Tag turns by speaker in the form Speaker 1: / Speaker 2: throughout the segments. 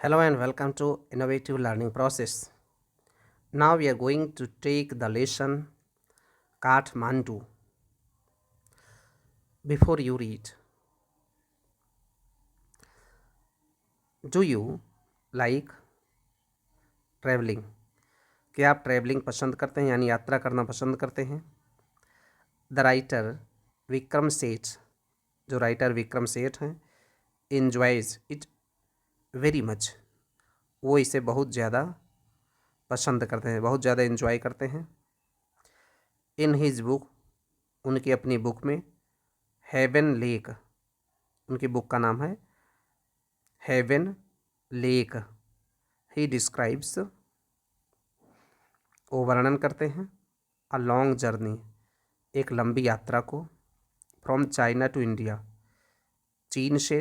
Speaker 1: Hello and welcome to Innovative Learning Process. Now we are going to take the lesson Kathmandu. Before you read, do you like traveling? क्या आप travelling पसंद करते हैं यानी यात्रा करना पसंद करते हैं? द राइटर विक्रम सेठ, जो राइटर विक्रम सेठ हैं, enjoys इट वेरी मच, वो इसे बहुत ज़्यादा पसंद करते हैं, बहुत ज़्यादा इन्जॉय करते हैं। इन हिज बुक, उनकी अपनी बुक में, हेवन लेक, उनकी बुक का नाम है हेवन लेक, ही डिस्क्राइब्स, वो वर्णन करते हैं, अ लॉन्ग जर्नी, एक लंबी यात्रा को, फ्रॉम चाइना टू इंडिया, चीन से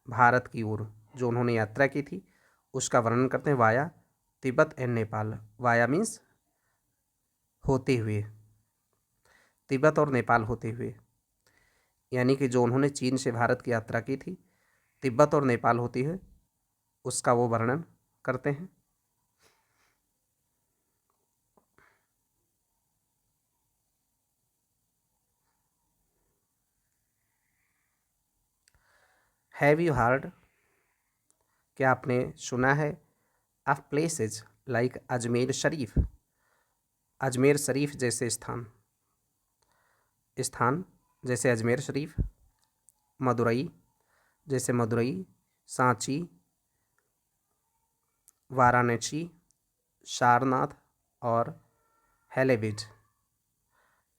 Speaker 1: भारत की ओर जो उन्होंने यात्रा की थी उसका वर्णन करते हैं, via Tibet and Nepal. Via means होते हुए, तिब्बत और नेपाल होते हुए, यानी कि जो उन्होंने चीन से भारत की यात्रा की थी तिब्बत और नेपाल होती है उसका वो वर्णन करते हैं। हैव यू हर्ड, क्या आपने सुना है, of places like Ajmer Sharif, Ajmer Sharif जैसे स्थान जैसे अजमेर शरीफ, मदुरई जैसे मदुरई, सांची, वाराणसी, सारनाथ और हेलेविड,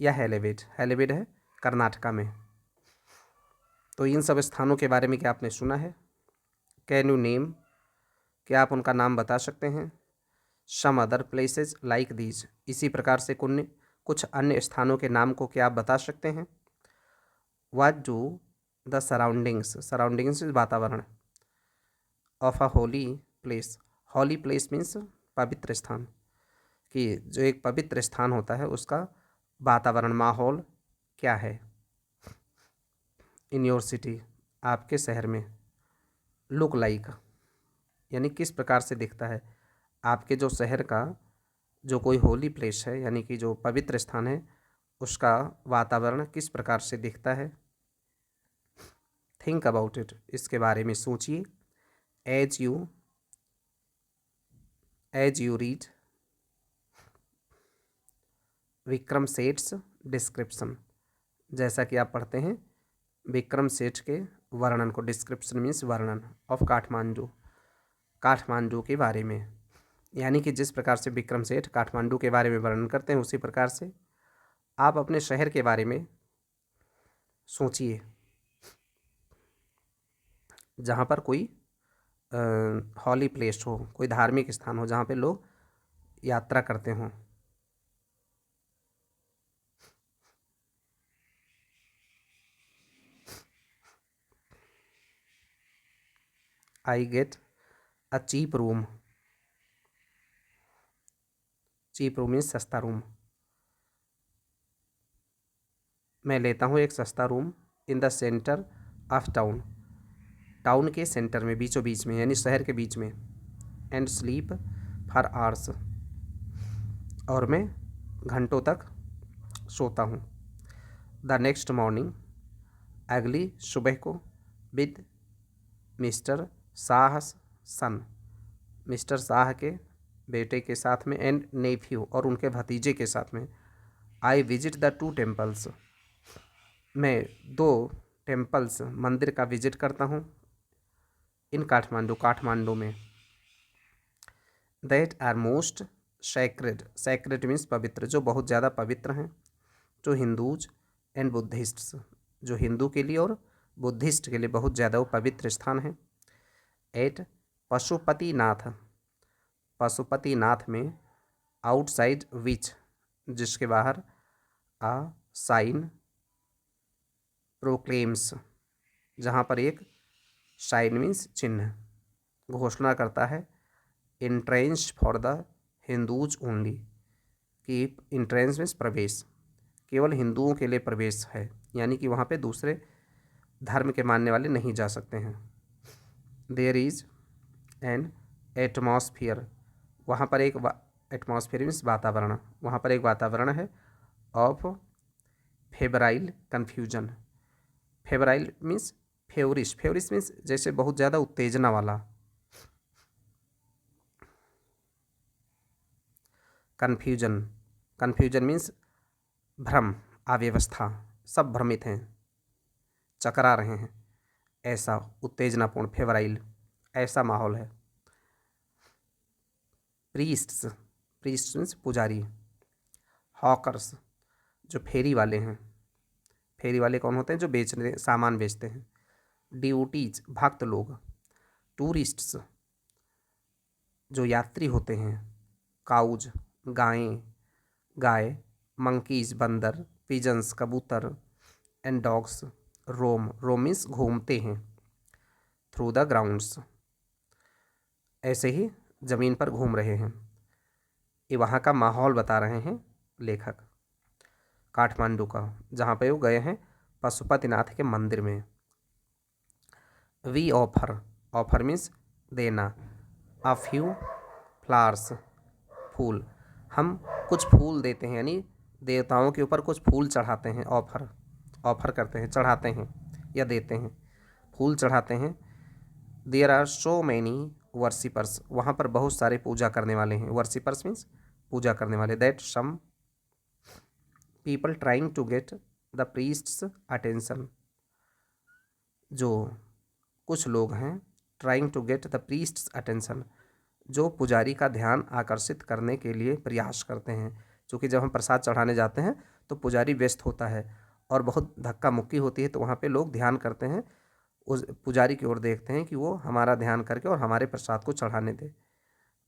Speaker 1: या हेलेविड है कर्नाटका में। तो इन सब स्थानों के बारे में क्या आपने सुना है? कैन यू नेम, क्या आप उनका नाम बता सकते हैं? Some other places like these, इसी प्रकार से कुछ अन्य स्थानों के नाम को क्या आप बता सकते हैं? व्हाट डू द सराउंडिंग्स वातावरण, of a holy place, holy place means पवित्र स्थान, कि जो एक पवित्र स्थान होता है उसका वातावरण, माहौल क्या है? इन योर सिटी, आपके शहर में, लुक लाइक, यानी किस प्रकार से दिखता है, आपके जो शहर का जो कोई होली प्लेस है यानी कि जो पवित्र स्थान है उसका वातावरण किस प्रकार से दिखता है? थिंक अबाउट इट, इसके बारे में सोचिए। As you read Vikram Seth's description, जैसा कि आप पढ़ते हैं विक्रम सेठ के वर्णन को, डिस्क्रिप्शन मीन्स वर्णन, ऑफ काठमांडू के बारे में, यानी कि जिस प्रकार से विक्रम सेठ काठमांडू के बारे में वर्णन करते हैं उसी प्रकार से आप अपने शहर के बारे में सोचिए जहाँ पर कोई हॉली प्लेस हो, कोई धार्मिक स्थान हो जहाँ पे लोग यात्रा करते हों। I get a cheap room means सस्ता रूम, मैं लेता हूँ एक सस्ता room, in the centre of town के सेंटर में, बीचों बीच में, यानी शहर के बीच में, एंड स्लीप फॉर आवर्स, और मैं घंटों तक सोता हूँ। द नेक्स्ट मॉर्निंग, अगली सुबह को, with Mister Shah son, Mister Shah के बेटे के साथ में, एंड नेफ्यू, और उनके भतीजे के साथ में, आई विजिट द 2 टेम्पल्स, मैं 2 टेम्पल्स मंदिर का विजिट करता हूँ, इन काठमांडू में, that are most sacred means पवित्र, जो बहुत ज़्यादा पवित्र हैं, जो हिंदूज एंड बुद्धिस्ट्स, जो हिंदू के लिए और बुद्धिस्ट के लिए बहुत ज़्यादा वो पवित्र स्थान है। एट पशुपतिनाथ में, आउटसाइड विच, जिसके बाहर, आ साइन प्रोक्लेम्स, जहाँ पर एक साइन मीन्स चिन्ह घोषणा करता है, entrance for the Hindus only, कि एंट्रेंस मीन्स प्रवेश, केवल हिंदुओं के लिए प्रवेश है, यानी कि वहाँ पे दूसरे धर्म के मानने वाले नहीं जा सकते हैं। देयर इज एन एटमॉस्फियर, वहाँ पर एक एटमॉस्फेयर मीन्स वातावरण, वहाँ पर एक वातावरण है of febrile confusion. Febrile means फेवरिश, फेवरिश means जैसे बहुत ज़्यादा उत्तेजना वाला। कन्फ्यूजन, कन्फ्यूजन मीन्स भ्रम, अव्यवस्था, सब भ्रमित हैं, चकरा रहे हैं, ऐसा उत्तेजनापूर्ण, फेवराइल, ऐसा माहौल है। प्रीस्ट्स, प्रीस्ट मीन्स पुजारी। हॉकर्स, जो फेरी वाले हैं, फेरी वाले कौन होते हैं? जो बेचने, सामान बेचते हैं। ड्यूटीज, भक्त लोग। टूरिस्ट्स, जो यात्री होते हैं। काउज, गायें, गाय। मंकीज, बंदर। पिजन्स, कबूतर। And dogs, roam, roam means घूमते हैं। थ्रू द ग्राउंड्स, ऐसे ही ज़मीन पर घूम रहे हैं। ये वहाँ का माहौल बता रहे हैं लेखक, काठमांडू का, जहाँ पे वो गए हैं पशुपतिनाथ के मंदिर में। वी ऑफर, ऑफर मीन्स देना। अ फ्यू फ्लावर्स, फूल, हम कुछ फूल देते हैं, यानी देवताओं के ऊपर कुछ फूल चढ़ाते हैं। ऑफर, ऑफर करते हैं, चढ़ाते हैं या देते हैं, फूल चढ़ाते हैं। There are so many worshippers, वहाँ पर बहुत सारे पूजा करने वाले हैं। वर्शिपर्स मीन्स पूजा करने वाले। That some people trying to get the priest's attention, जो कुछ लोग हैं trying to get the priest's attention, जो पुजारी का ध्यान आकर्षित करने के लिए प्रयास करते हैं। क्योंकि जब हम प्रसाद चढ़ाने जाते हैं तो पुजारी व्यस्त होता है और बहुत धक्का मुक्की होती है, तो वहाँ पे लोग ध्यान करते हैं, उस पुजारी की ओर देखते हैं कि वो हमारा ध्यान करके और हमारे प्रसाद को चढ़ाने दे।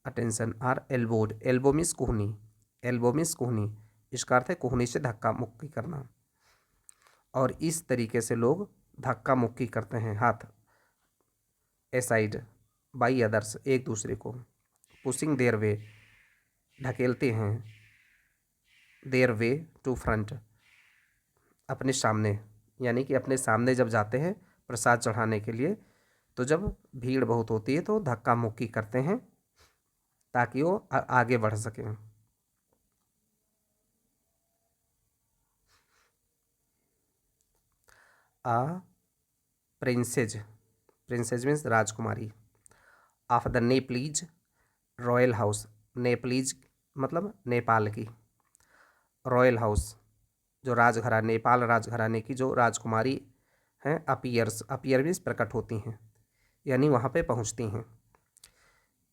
Speaker 1: Attention are elbowed, elbow means कोहनी, एल्बो मीन्स कोहनी, इसका अर्थ है कोहनी से धक्का मुक्की करना। और इस तरीके से लोग धक्का मुक्की करते हैं, हाथ एसाइड बाई अदर्स, एक दूसरे को। पुशिंग देयर वे, ढकेलते हैं। देयर वे टू फ्रंट, अपने सामने, यानी कि अपने सामने जब जाते हैं प्रसाद चढ़ाने के लिए, तो जब भीड़ बहुत होती है तो धक्का मुक्की करते हैं ताकि वो आगे बढ़ सकें। आ princess, princess means Rajkumari. Of the Nepalese royal house, Nepalese मतलब नेपाल की, रॉयल हाउस जो राजघराने, नेपाल राजघराने की जो राजकुमारी हैं, अपीयर्स, अपीयर मीन्स प्रकट होती हैं, यानी वहाँ पे पहुँचती हैं।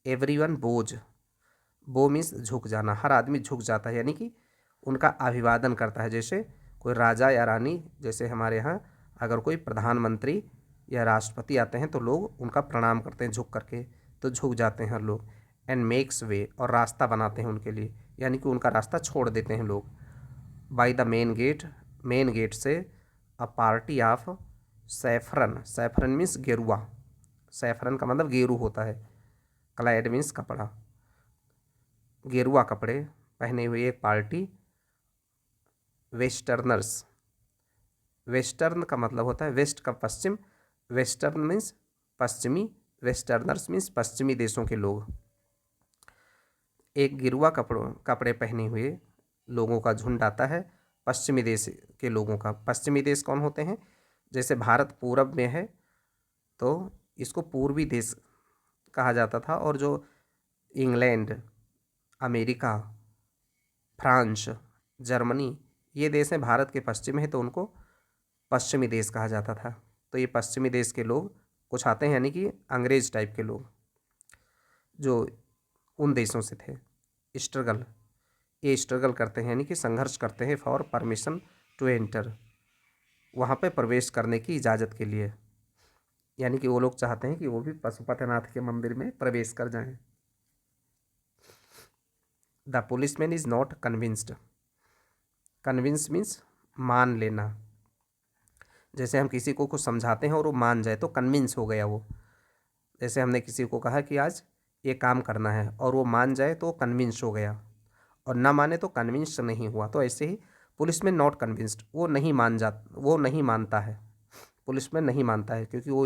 Speaker 1: एवरीवन बोज, बो मीन्स झुक जाना, हर आदमी झुक जाता है, यानी कि उनका अभिवादन करता है। जैसे कोई राजा या रानी, जैसे हमारे यहाँ अगर कोई प्रधानमंत्री या राष्ट्रपति आते हैं तो लोग उनका प्रणाम करते हैं झुक करके, तो झुक जाते हैं हर लोग। एंड मेक्स वे, और रास्ता बनाते हैं उनके लिए, यानी कि उनका रास्ता छोड़ देते हैं लोग। By the main gate, main gate से a party of saffron, saffron means गेरुआ, सैफरन का मतलब गेरू होता है। क्लाइड मीन्स कपड़ा, गेरुआ कपड़े पहने हुए एक पार्टी। वेस्टर्नर्स, वेस्टर्न का मतलब होता है वेस्ट का पश्चिम, वेस्टर्न मीन्स पश्चिमी, वेस्टर्नर्स मीन्स पश्चिमी देशों के लोग। एक गिरुआ कपड़े पहने हुए लोगों का झुंड आता है, पश्चिमी देश के लोगों का। पश्चिमी देश कौन होते हैं? जैसे भारत पूरब में है तो इसको पूर्वी देश कहा जाता था, और जो इंग्लैंड, अमेरिका, फ्रांस, जर्मनी, ये देश हैं भारत के पश्चिम में है, तो उनको पश्चिमी देश कहा जाता था। तो ये पश्चिमी देश के लोग कुछ आते हैं, यानी कि अंग्रेज टाइप के लोग जो उन देशों से थे। स्ट्रगल, ये स्ट्रगल करते हैं, यानी कि संघर्ष करते हैं फॉर परमिशन टू एंटर, वहाँ पे प्रवेश करने की इजाज़त के लिए, यानी कि वो लोग चाहते हैं कि वो भी पशुपतिनाथ के मंदिर में प्रवेश कर जाएं। The policeman is not convinced, convince means मान लेना। जैसे हम किसी को कुछ समझाते हैं और वो मान जाए तो कन्विंस हो गया वो। जैसे हमने किसी को कहा कि आज ये काम करना है और वो मान जाए तो कन्विंस हो गया, और ना माने तो कन्विंस नहीं हुआ। तो ऐसे ही पुलिसमैन नॉट कन्विंस्ड, वो नहीं मानता है, पुलिसमैन नहीं मानता है, क्योंकि वो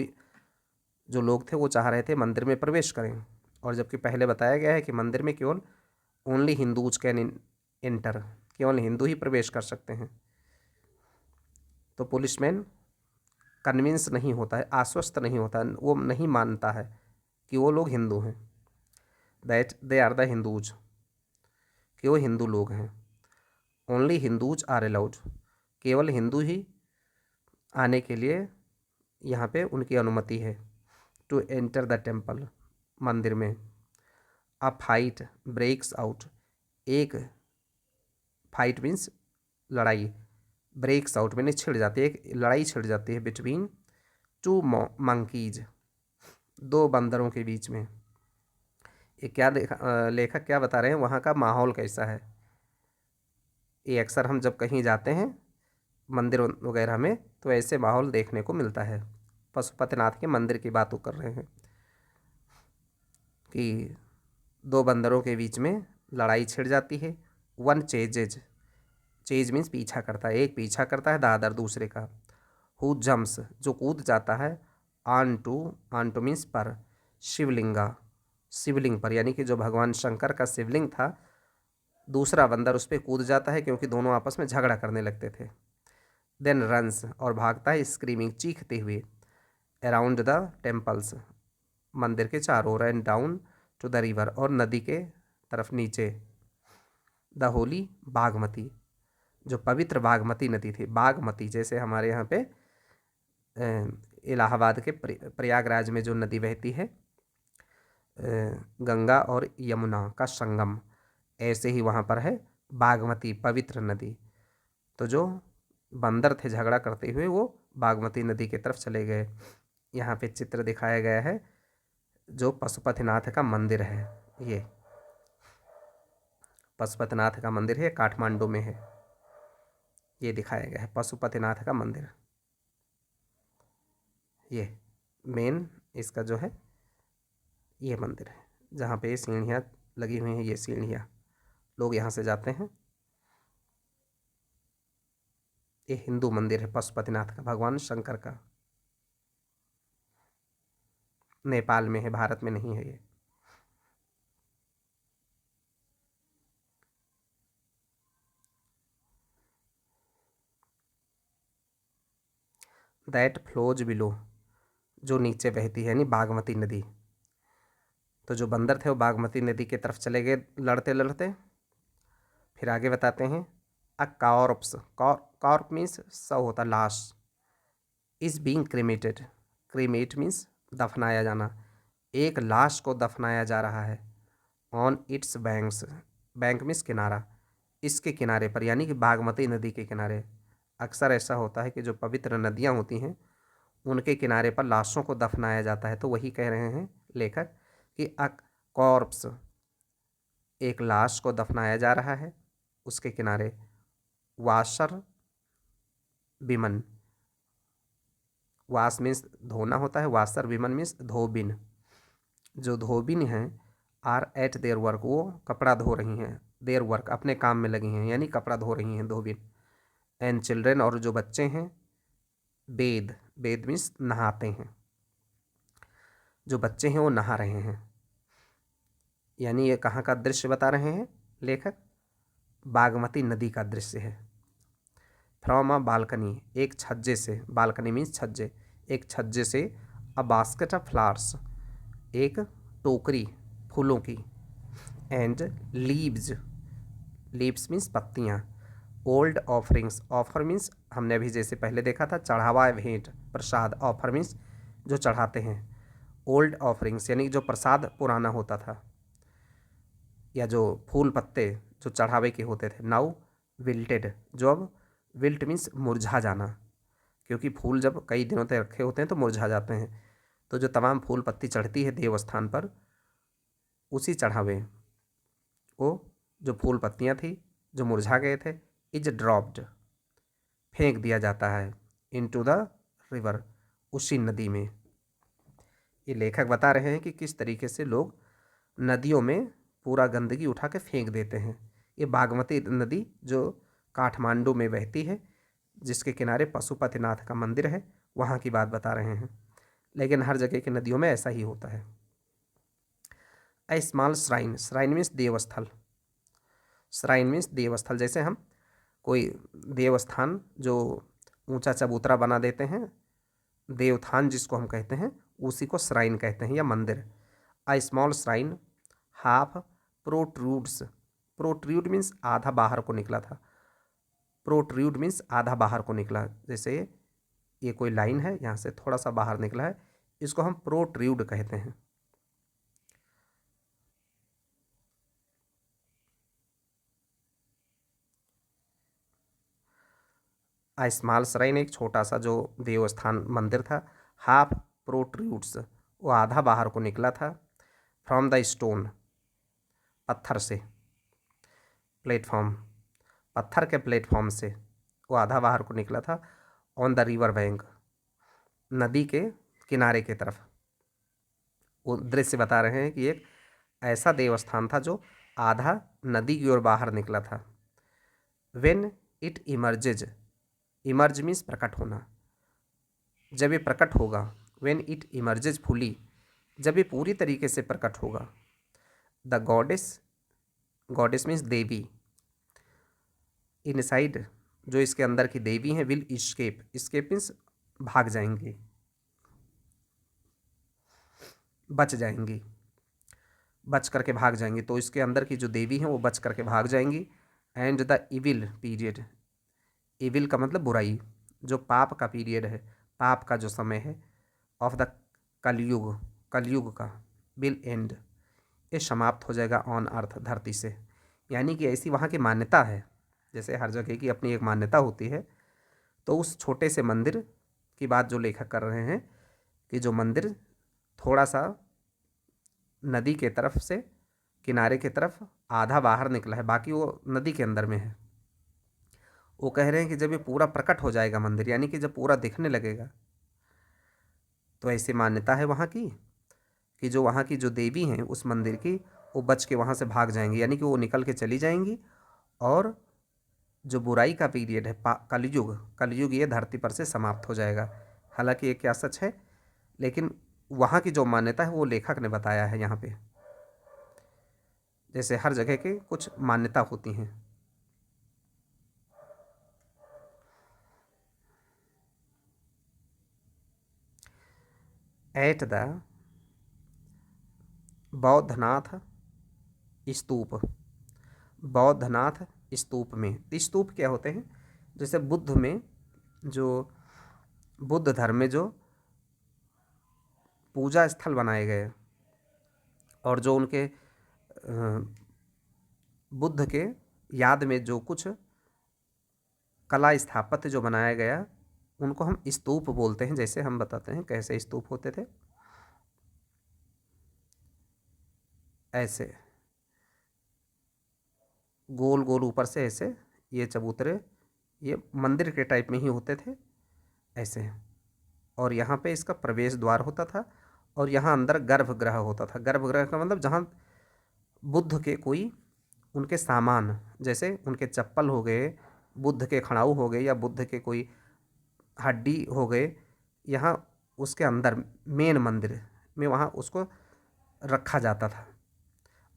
Speaker 1: जो लोग थे वो चाह रहे थे मंदिर में प्रवेश करें, और जबकि पहले बताया गया है कि मंदिर में केवल ओनली हिंदूज कैन एंटर, केवल हिंदू ही प्रवेश कर सकते हैं। तो पुलिसमैन कन्विंस नहीं होता है, आश्वस्त नहीं होता, वो नहीं मानता है कि वो लोग हिंदू हैं, that they are the Hindus, कि वो हिंदू लोग हैं। ओनली हिंदूज आर अलाउड, केवल हिंदू ही आने के लिए यहाँ पे उनकी अनुमति है। टू एंटर द टेम्पल, मंदिर में। अ फाइट ब्रेक्स आउट, एक फाइट मीन्स लड़ाई, ब्रेक्स आउट मैंने छिड़ जाती है, एक लड़ाई छिड़ जाती है बिटवीन टू मंकीज, दो बंदरों के बीच में। ये क्या लेखक क्या बता रहे हैं, वहाँ का माहौल कैसा है। ये अक्सर हम जब कहीं जाते हैं मंदिर वगैरह में तो ऐसे माहौल देखने को मिलता है। पशुपतिनाथ के मंदिर की बात कर रहे हैं कि दो बंदरों के बीच में लड़ाई छिड़ जाती है। वन चेजेज, चेज मीन्स पीछा करता है, एक पीछा करता है द अदर, दूसरे का। हु जम्प्स, जो कूद जाता है। ऑन टू मीन्स पर, शिवलिंगा, शिवलिंग पर, यानी कि जो भगवान शंकर का शिवलिंग था, दूसरा बंदर उस पर कूद जाता है क्योंकि दोनों आपस में झगड़ा करने लगते थे। देन रन्स, और भागता है, स्क्रीमिंग, चीखते हुए, अराउंड द टेम्पल्स, मंदिर के चारों ओर, and down to the river, और नदी के तरफ नीचे। द होली बागमती, जो पवित्र बागमती नदी थी, बागमती जैसे हमारे यहाँ पे इलाहाबाद के प्रयागराज में जो नदी बहती है, गंगा और यमुना का संगम, ऐसे ही वहाँ पर है बागमती, पवित्र नदी। तो जो बंदर थे झगड़ा करते हुए वो बागमती नदी की तरफ चले गए। यहाँ पे चित्र दिखाया गया है जो पशुपतिनाथ का मंदिर है। ये पशुपतिनाथ का मंदिर है, काठमांडू में है, ये दिखाया गया है पशुपतिनाथ का मंदिर। ये मेन इसका जो है ये मंदिर है जहाँ पे ये सीढ़ियाँ लगी हुई हैं, ये सीढ़ियाँ लोग यहाँ से जाते हैं। ये हिंदू मंदिर है पशुपतिनाथ का, भगवान शंकर का। नेपाल में है, भारत में नहीं है ये। दैट फ्लोज बिलो, जो नीचे बहती है, यानी बागमती नदी। तो जो बंदर थे वो बागमती नदी की तरफ चले गए लड़ते लड़ते। फिर आगे बताते हैं, अ कॉर्प्स, कॉर्प मीन्स शव होता, लाश, is being cremated, cremate means दफनाया जाना, एक लाश को दफनाया जा रहा है। On it's banks, bank means किनारा, इसके किनारे पर, यानी कि बागमती नदी के किनारे। अक्सर ऐसा होता है कि जो पवित्र नदियाँ होती हैं उनके किनारे पर लाशों को दफनाया जाता है। तो वही कह रहे हैं लेखक कि अ कॉर्प्स, एक लाश को दफनाया जा रहा है उसके किनारे। वाशर विमन, वाश मीन्स धोना होता है, वाशर विमन मीन्स धोबिन, जो धोबिन हैं आर एट देयर वर्क, वो कपड़ा धो रही हैं, देयर वर्क अपने काम में लगी हैं, यानी कपड़ा धो रही हैं धोबिन। एंड चिल्ड्रेन, और जो बच्चे हैं, बेद, बेद मीन्स नहाते हैं, जो बच्चे हैं वो नहा रहे हैं। यानी ये कहाँ का दृश्य बता रहे हैं लेखक, बागमती नदी का दृश्य है। फ्रॉम अ बालकनी, एक छज्जे से, बालकनी मीन्स छज्जे, एक छज्जे से। अ बास्केट ऑफ फ्लावर्स, एक टोकरी फूलों की। एंड लीव्स, लीव्स मीन्स पत्तियाँ। ओल्ड ऑफरिंग्स, ऑफर मीन्स हमने अभी जैसे पहले देखा था चढ़ावा, भेंट, प्रसाद। ऑफर मीन्स जो चढ़ाते हैं। ओल्ड ऑफरिंग्स यानी जो प्रसाद पुराना होता था, या जो फूल पत्ते जो चढ़ावे के होते थे। नाउ विल्टेड, जो अब विल्ट मीन्स मुरझा जाना, क्योंकि फूल जब कई दिनों तक रखे होते हैं तो मुरझा जाते हैं। तो जो तमाम फूल पत्ती चढ़ती है देवस्थान पर, उसी चढ़ावे को जो फूल पत्तियाँ थी जो मुरझा गए थे, इज ड्रॉप्ड, फेंक दिया जाता है, इनटू द रिवर, उसी नदी में। ये लेखक बता रहे हैं कि किस तरीके से लोग नदियों में पूरा गंदगी उठा के फेंक देते हैं। ये बागमती नदी जो काठमांडू में बहती है, जिसके किनारे पशुपतिनाथ का मंदिर है, वहाँ की बात बता रहे हैं लेकिन हर जगह की नदियों में ऐसा ही होता है। ए स्मॉल श्राइन, श्राइन मीन्स देवस्थल, श्राइन मीन्स देवस्थल। जैसे हम कोई देवस्थान जो ऊंचा चबूतरा बना देते हैं, देवथान जिसको हम कहते हैं, उसी को श्राइन कहते हैं या मंदिर। A small shrine half protrudes, protrude means आधा बाहर को निकला था, प्रोट्रूड मीन्स आधा बाहर को निकला। जैसे ये कोई लाइन है, यहाँ से थोड़ा सा बाहर निकला है, इसको हम प्रोट्रूड कहते हैं। आ स्मॉल श्राइन एक छोटा सा जो देवस्थान मंदिर था, हाफ प्रोट्रूड्स वो आधा बाहर को निकला था, फ्रॉम द स्टोन पत्थर से, प्लेटफॉर्म पत्थर के प्लेटफॉर्म से वो आधा बाहर को निकला था, ऑन द रिवर बैंक नदी के किनारे की तरफ। वो दृश्य बता रहे हैं कि एक ऐसा देवस्थान था जो आधा नदी की ओर बाहर निकला था। When it emerges, emerge means प्रकट होना, जब ये प्रकट होगा, व्हेन इट इमर्जेज फुली, जब ये पूरी तरीके से प्रकट होगा। The goddess, goddess means Devi, inside जो इसके अंदर की देवी हैं, विल इस्केप, इस्केप मीन्स भाग जाएंगी, बच जाएंगी, बच करके भाग जाएंगी। तो इसके अंदर की जो देवी हैं वो बच करके भाग जाएंगी। And the evil period, evil का मतलब बुराई, जो पाप का पीरियड है, पाप का जो समय है, ऑफ द कलयुग, कलयुग का, विल एंड, ये समाप्त हो जाएगा ऑन अर्थ, धरती से। यानी कि ऐसी वहाँ की मान्यता है, जैसे हर जगह की अपनी एक मान्यता होती है। तो उस छोटे से मंदिर की बात जो लेखक कर रहे हैं कि जो मंदिर थोड़ा सा नदी के तरफ से, किनारे की तरफ आधा बाहर निकला है, बाकी वो नदी के अंदर में है। वो कह रहे हैं कि जब ये पूरा प्रकट हो जाएगा मंदिर, यानी कि जब पूरा दिखने लगेगा, तो ऐसी मान्यता है वहाँ की कि जो वहाँ की जो देवी हैं उस मंदिर की, वो बच के वहाँ से भाग जाएंगी, यानी कि वो निकल के चली जाएंगी। और जो बुराई का पीरियड है, कलयुग, कलयुग ये धरती पर से समाप्त हो जाएगा। हालांकि ये क्या सच है, लेकिन वहाँ की जो मान्यता है वो लेखक ने बताया है यहाँ पे। जैसे हर जगह के कुछ मान्यता होती हैं। एट द बौद्धनाथ स्तूप, बौद्धनाथ स्तूप में, स्तूप क्या होते हैं, जैसे बुद्ध में, जो बुद्ध धर्म में जो पूजा स्थल बनाए गए और जो उनके बुद्ध के याद में जो कुछ कला स्थापत्य जो बनाया गया, उनको हम स्तूप बोलते हैं। जैसे हम बताते हैं कैसे स्तूप होते थे, ऐसे गोल गोल ऊपर से ऐसे ये चबूतरे, ये मंदिर के टाइप में ही होते थे ऐसे। और यहाँ पे इसका प्रवेश द्वार होता था और यहाँ अंदर गर्भगृह होता था। गर्भगृह का मतलब जहाँ बुद्ध के कोई उनके सामान, जैसे उनके चप्पल हो गए, बुद्ध के खड़ाऊ हो गए, या बुद्ध के कोई हड्डी हो गए, यहाँ उसके अंदर मेन मंदिर में वहाँ उसको रखा जाता था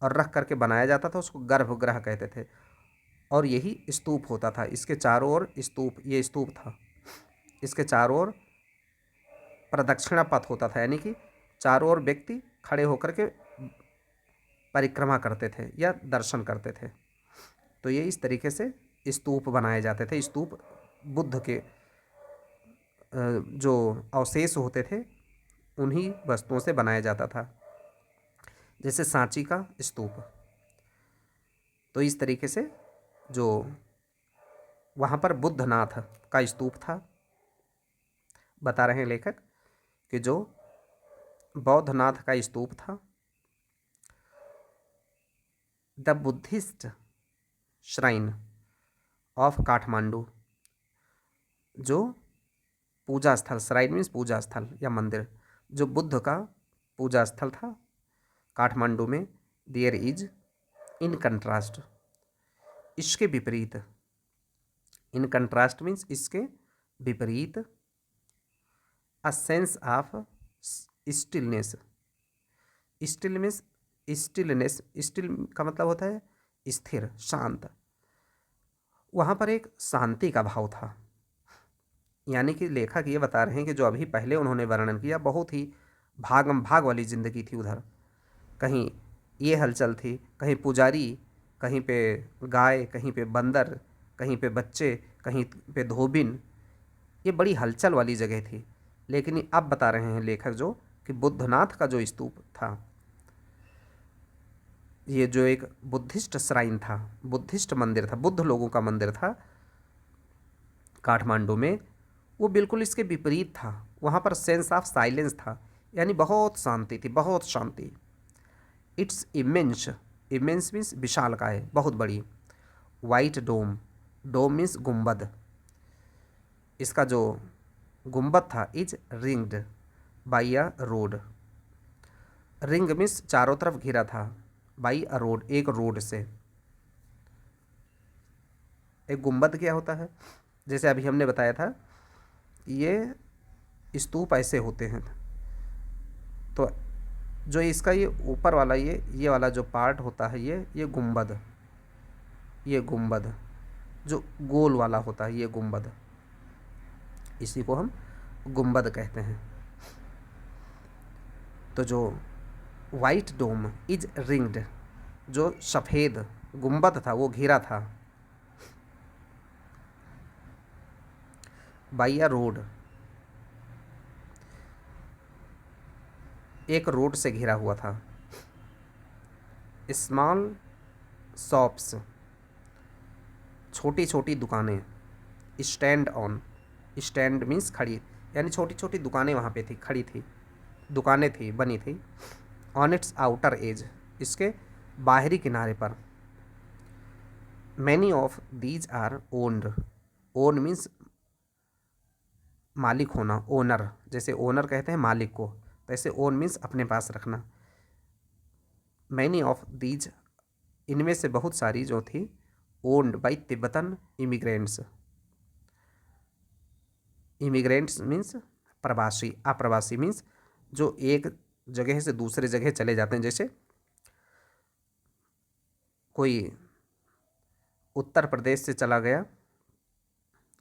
Speaker 1: और रख करके बनाया जाता था, उसको गर्भगृह कहते थे। और यही स्तूप होता था, इसके चारों ओर स्तूप, ये स्तूप था, इसके चारों ओर प्रदक्षिणा पथ होता था, यानी कि चारों ओर व्यक्ति खड़े होकर के परिक्रमा करते थे या दर्शन करते थे। तो ये इस तरीके से स्तूप बनाए जाते थे। स्तूप बुद्ध के जो अवशेष होते थे उन्हीं वस्तुओं से बनाया जाता था, जैसे सांची का स्तूप। तो इस तरीके से जो वहाँ पर बुद्धनाथ का स्तूप था, बता रहे हैं लेखक कि जो बौद्धनाथ का स्तूप था, the Buddhist shrine of Kathmandu, जो पूजा स्थल, श्राइन मीन्स पूजा स्थल या मंदिर, जो बुद्ध का पूजा स्थल था काठमांडू में, देयर इज इन कंट्रास्ट, इसके विपरीत, इन कंट्रास्ट मीन्स इसके विपरीत, a sense of stillness. Still means stillness, still का मतलब होता है स्थिर, शांत। वहाँ पर एक शांति का भाव था। यानी कि लेखक ये बता रहे हैं कि जो अभी पहले उन्होंने वर्णन किया, बहुत ही भागम भाग वाली ज़िंदगी थी उधर। कहीं ये हलचल थी, कहीं पुजारी, कहीं पे गाय, कहीं पे बंदर, कहीं पे बच्चे, कहीं पे धोबिन। ये बड़ी हलचल वाली जगह थी। लेकिन अब बता रहे हैं लेखक जो कि बुद्धनाथ का जो स्तूप था, ये जो एक बुद्धिस्ट श्राइन था, बुद्धिस्ट मंदिर था, बुद्ध लोगों का मंदिर था काठमांडू में, वो बिल्कुल इसके विपरीत था। वहाँ पर सेंस ऑफ साइलेंस था, यानी बहुत शांति थी, बहुत शांति। इट्स इमेंस, इमेंस मीन्स विशाल का है, बहुत बड़ी। वाइट डोम, डोम मीन्स गुंबद। इसका जो गुंबद था is ringed by a road. Ring means चारों तरफ घिरा था, बाई अ रोड, एक रोड से। एक गुंबद क्या होता है, जैसे अभी हमने बताया था, ये स्तूप ऐसे होते हैं। तो जो इसका ये ऊपर वाला ये वाला जो पार्ट होता है, ये गुंबद, ये गुंबद जो गोल वाला होता है, ये गुंबद, इसी को हम गुंबद कहते हैं। तो जो वाइट डोम इज रिंग्ड, जो सफ़ेद गुंबद था वो घिरा था, बाई अ रोड, एक रोड से घिरा हुआ था। स्मॉल शॉप्स, छोटी छोटी दुकानें। स्टैंड ऑन, स्टैंड मीन्स खड़ी, यानी छोटी छोटी दुकानें वहाँ पे थी, खड़ी थी, दुकानें थी, बनी थी। ऑन इट्स आउटर एज, इसके बाहरी किनारे पर। Many of these are owned, own means मालिक होना, ओनर, जैसे ओनर कहते हैं मालिक को, वैसे ओन मीन्स अपने पास रखना। मैनी ऑफ दीज, इनमें से बहुत सारी जो थी, owned by Tibetan immigrants. Immigrants means प्रवासी, अप्रवासी मीन्स जो एक जगह से दूसरे जगह चले जाते हैं। जैसे कोई उत्तर प्रदेश से चला गया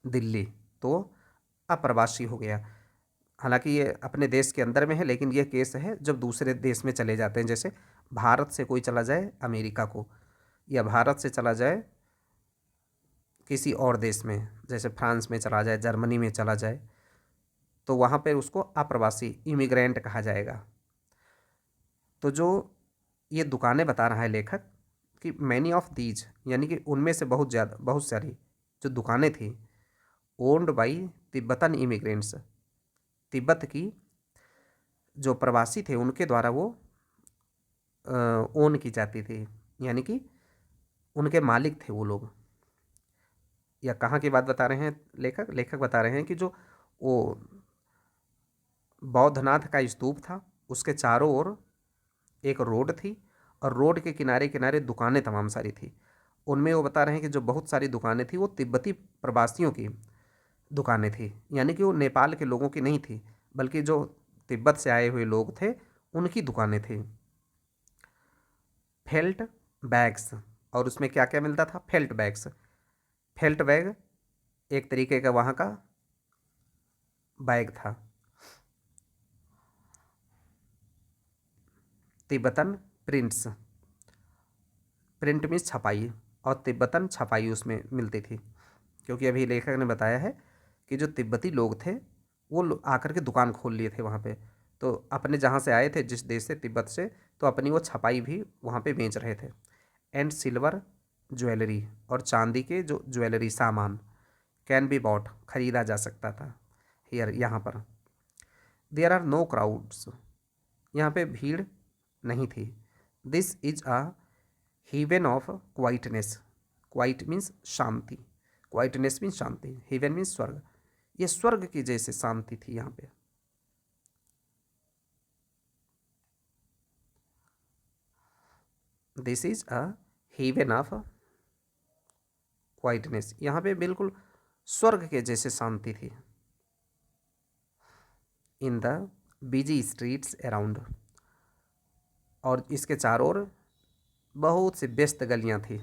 Speaker 1: दिल्ली, तो अप्रवासी हो गया। हालांकि ये अपने देश के अंदर में है, लेकिन ये केस है जब दूसरे देश में चले जाते हैं। जैसे भारत से कोई चला जाए अमेरिका को, या भारत से चला जाए किसी और देश में, जैसे फ्रांस में चला जाए, जर्मनी में चला जाए, तो वहाँ पे उसको अप्रवासी, इमिग्रेंट कहा जाएगा। तो जो ये दुकानें बता रहा है लेखक कि मैनी ऑफ दीज, यानी कि उनमें से बहुत ज़्यादा, बहुत सारी जो दुकानें थी, owned by Tibetan immigrants, Tibet की जो प्रवासी थे उनके द्वारा वो ओन की जाती थी, यानी कि उनके मालिक थे वो लोग। या कहाँ की बात बता रहे हैं लेखक, लेखक बता रहे हैं कि जो वो बौद्धनाथ का स्तूप था, उसके चारों ओर एक रोड थी, और रोड के किनारे किनारे दुकानें तमाम सारी थी। उनमें वो बता रहे हैं कि जो बहुत सारी दुकानें थी वो तिब्बती प्रवासियों की दुकानें थी, यानी कि वो नेपाल के लोगों की नहीं थी, बल्कि जो तिब्बत से आए हुए लोग थे उनकी दुकानें थी। फेल्ट बैग्स, और उसमें क्या क्या मिलता था, फेल्ट बैग्स। फेल्ट बैग एक तरीके का वहाँ का बैग था। तिब्बतन प्रिंट्स, प्रिंट मीन्स छपाई, और तिब्बतन छपाई उसमें मिलती थी। क्योंकि अभी लेखक ने बताया है कि जो तिब्बती लोग थे वो आकर के दुकान खोल लिए थे वहाँ पे, तो अपने जहाँ से आए थे, जिस देश से, तिब्बत से, तो अपनी वो छपाई भी वहाँ पे बेच रहे थे। एंड सिल्वर ज्वेलरी, और चांदी के जो ज्वेलरी सामान, कैन बी बॉट, खरीदा जा सकता था। हियर, यहाँ पर। देयर आर नो क्राउड्स, यहाँ पे भीड़ नहीं थी। This is a haven of quietness, quiet means शांति, क्वाइटनेस मीन्स शांति, हेवन मीन्स स्वर्ग, ये स्वर्ग की जैसे शांति थी यहाँ पे। This is a haven of quietness, यहाँ पे बिल्कुल स्वर्ग के जैसे शांति थी। In the busy streets around, और इसके चारों ओर बहुत सी व्यस्त गलियां थी,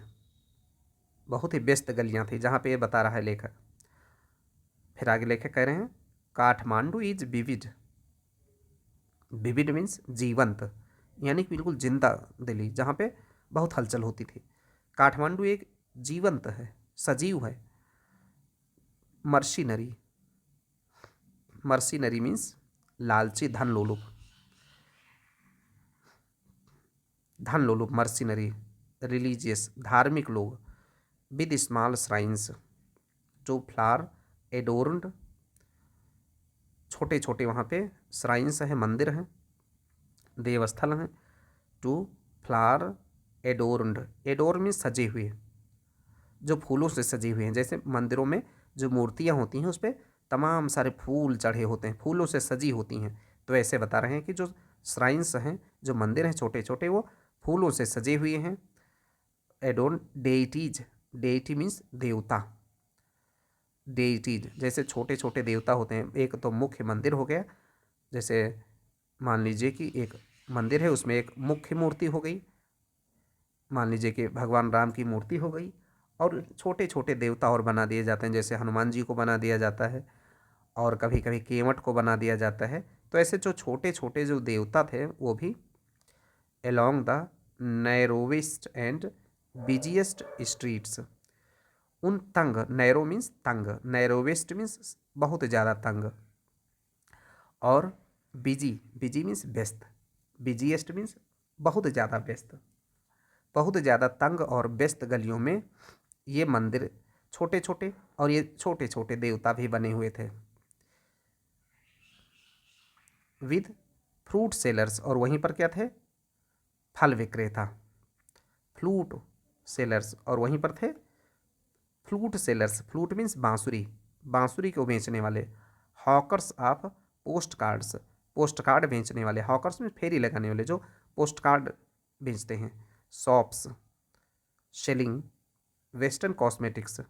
Speaker 1: बहुत ही व्यस्त गलियां थी, जहाँ पे ये बता रहा है लेखक। फिर आगे लेखक कह रहे हैं Kathmandu is vivid, vivid means जीवंत, यानी कि बिल्कुल जिंदा दिली, जहाँ पे बहुत हलचल होती थी। काठमांडू एक जीवंत है, सजीव है। मर्सिनरी, मर्सिनरी मीन्स लालची, धन लोलुप, धन लोलुप मर्सिनरी। रिलीजियस, धार्मिक लोग। विद स्मॉल श्राइन्स, जो फ्लावर एडोर्न्ड, छोटे छोटे वहाँ पे श्राइन्स हैं, मंदिर हैं, देवस्थल हैं। टू फ्लावर एडोर्न्ड, एडोर में सजे हुए, जो फूलों से सजे हुए हैं। जैसे मंदिरों में जो मूर्तियाँ होती हैं उस पर तमाम सारे फूल चढ़े होते हैं, फूलों से सजी होती हैं। तो ऐसे बता रहे हैं कि जो श्राइन्स हैं, जो मंदिर हैं छोटे छोटे, वो फूलों से सजे हुए हैं। एडोर्न डेइटीज, डेइटी मीन्स देवता, डेइटीज जैसे छोटे छोटे देवता होते हैं। एक तो मुख्य मंदिर हो गया, जैसे मान लीजिए कि एक मंदिर है, उसमें एक मुख्य मूर्ति हो गई, मान लीजिए कि भगवान राम की मूर्ति हो गई, और छोटे छोटे देवता और बना दिए जाते हैं, जैसे हनुमान जी को बना दिया जाता है, और कभी कभी केवट को बना दिया जाता है। तो ऐसे जो छोटे छोटे जो देवता थे वो भी along the narrowest and busiest streets, उन तंग, नैरो मीन्स तंग, नैरोवेस्ट मीन्स बहुत ज़्यादा तंग, और बिजी, बिजी मीन्स व्यस्त, बिजिएस्ट मीन्स बहुत ज़्यादा व्यस्त, बहुत ज़्यादा तंग और व्यस्त गलियों में ये मंदिर छोटे छोटे, और ये छोटे छोटे देवता भी बने हुए थे। विद फ्रूट सेलर्स, और वहीं पर क्या थे, फल विक्रेता। फ्लूट सेलर्स, और वहीं पर थे फ्लूट सेलर्स, फ्लूट मीन्स बांसुरी, बांसुरी को बेचने वाले। Hawkers of post cards, post card बेचने वाले। हॉकर्स में फेरी लगाने वाले जो पोस्ट कार्ड बेचते हैं। शॉप्स सेलिंग वेस्टर्न कॉस्मेटिक्स,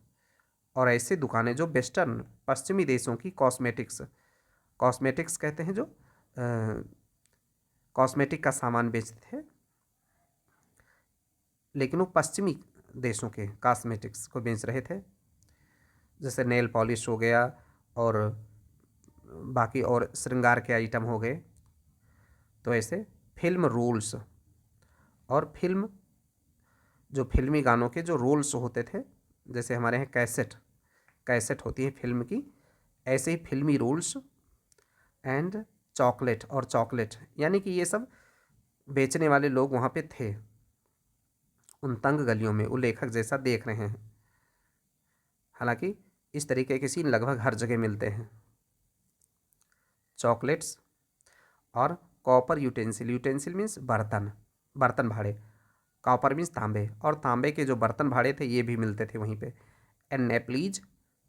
Speaker 1: और ऐसे दुकानें जो वेस्टर्न, पश्चिमी देशों की कॉस्मेटिक्स, कॉस्मेटिक्स कहते हैं जो कॉस्मेटिक का सामान बेचते थे, लेकिन वो पश्चिमी देशों के कॉस्मेटिक्स को बेच रहे थे, जैसे नेल पॉलिश हो गया और बाकी और श्रृंगार के आइटम हो गए। तो ऐसे फिल्म रोल्स, और फिल्म, जो फिल्मी गानों के जो रोल्स होते थे, जैसे हमारे यहाँ कैसेट, कैसेट होती है फिल्म की, ऐसे ही फिल्मी रोल्स। एंड चॉकलेट, और चॉकलेट, यानी कि ये सब बेचने वाले लोग वहाँ पे थे उन तंग गलियों में, वो लेखक जैसा देख रहे हैं। हालांकि इस तरीके के सीन लगभग हर जगह मिलते हैं। चॉकलेट्स और कॉपर यूटेंसिल, यूटेंसिल मीन्स बर्तन, बर्तन भाड़े। कॉपर मीन्स तांबे, और तांबे के जो बर्तन भाड़े थे ये भी मिलते थे वहीं पे। एंड नेपलीज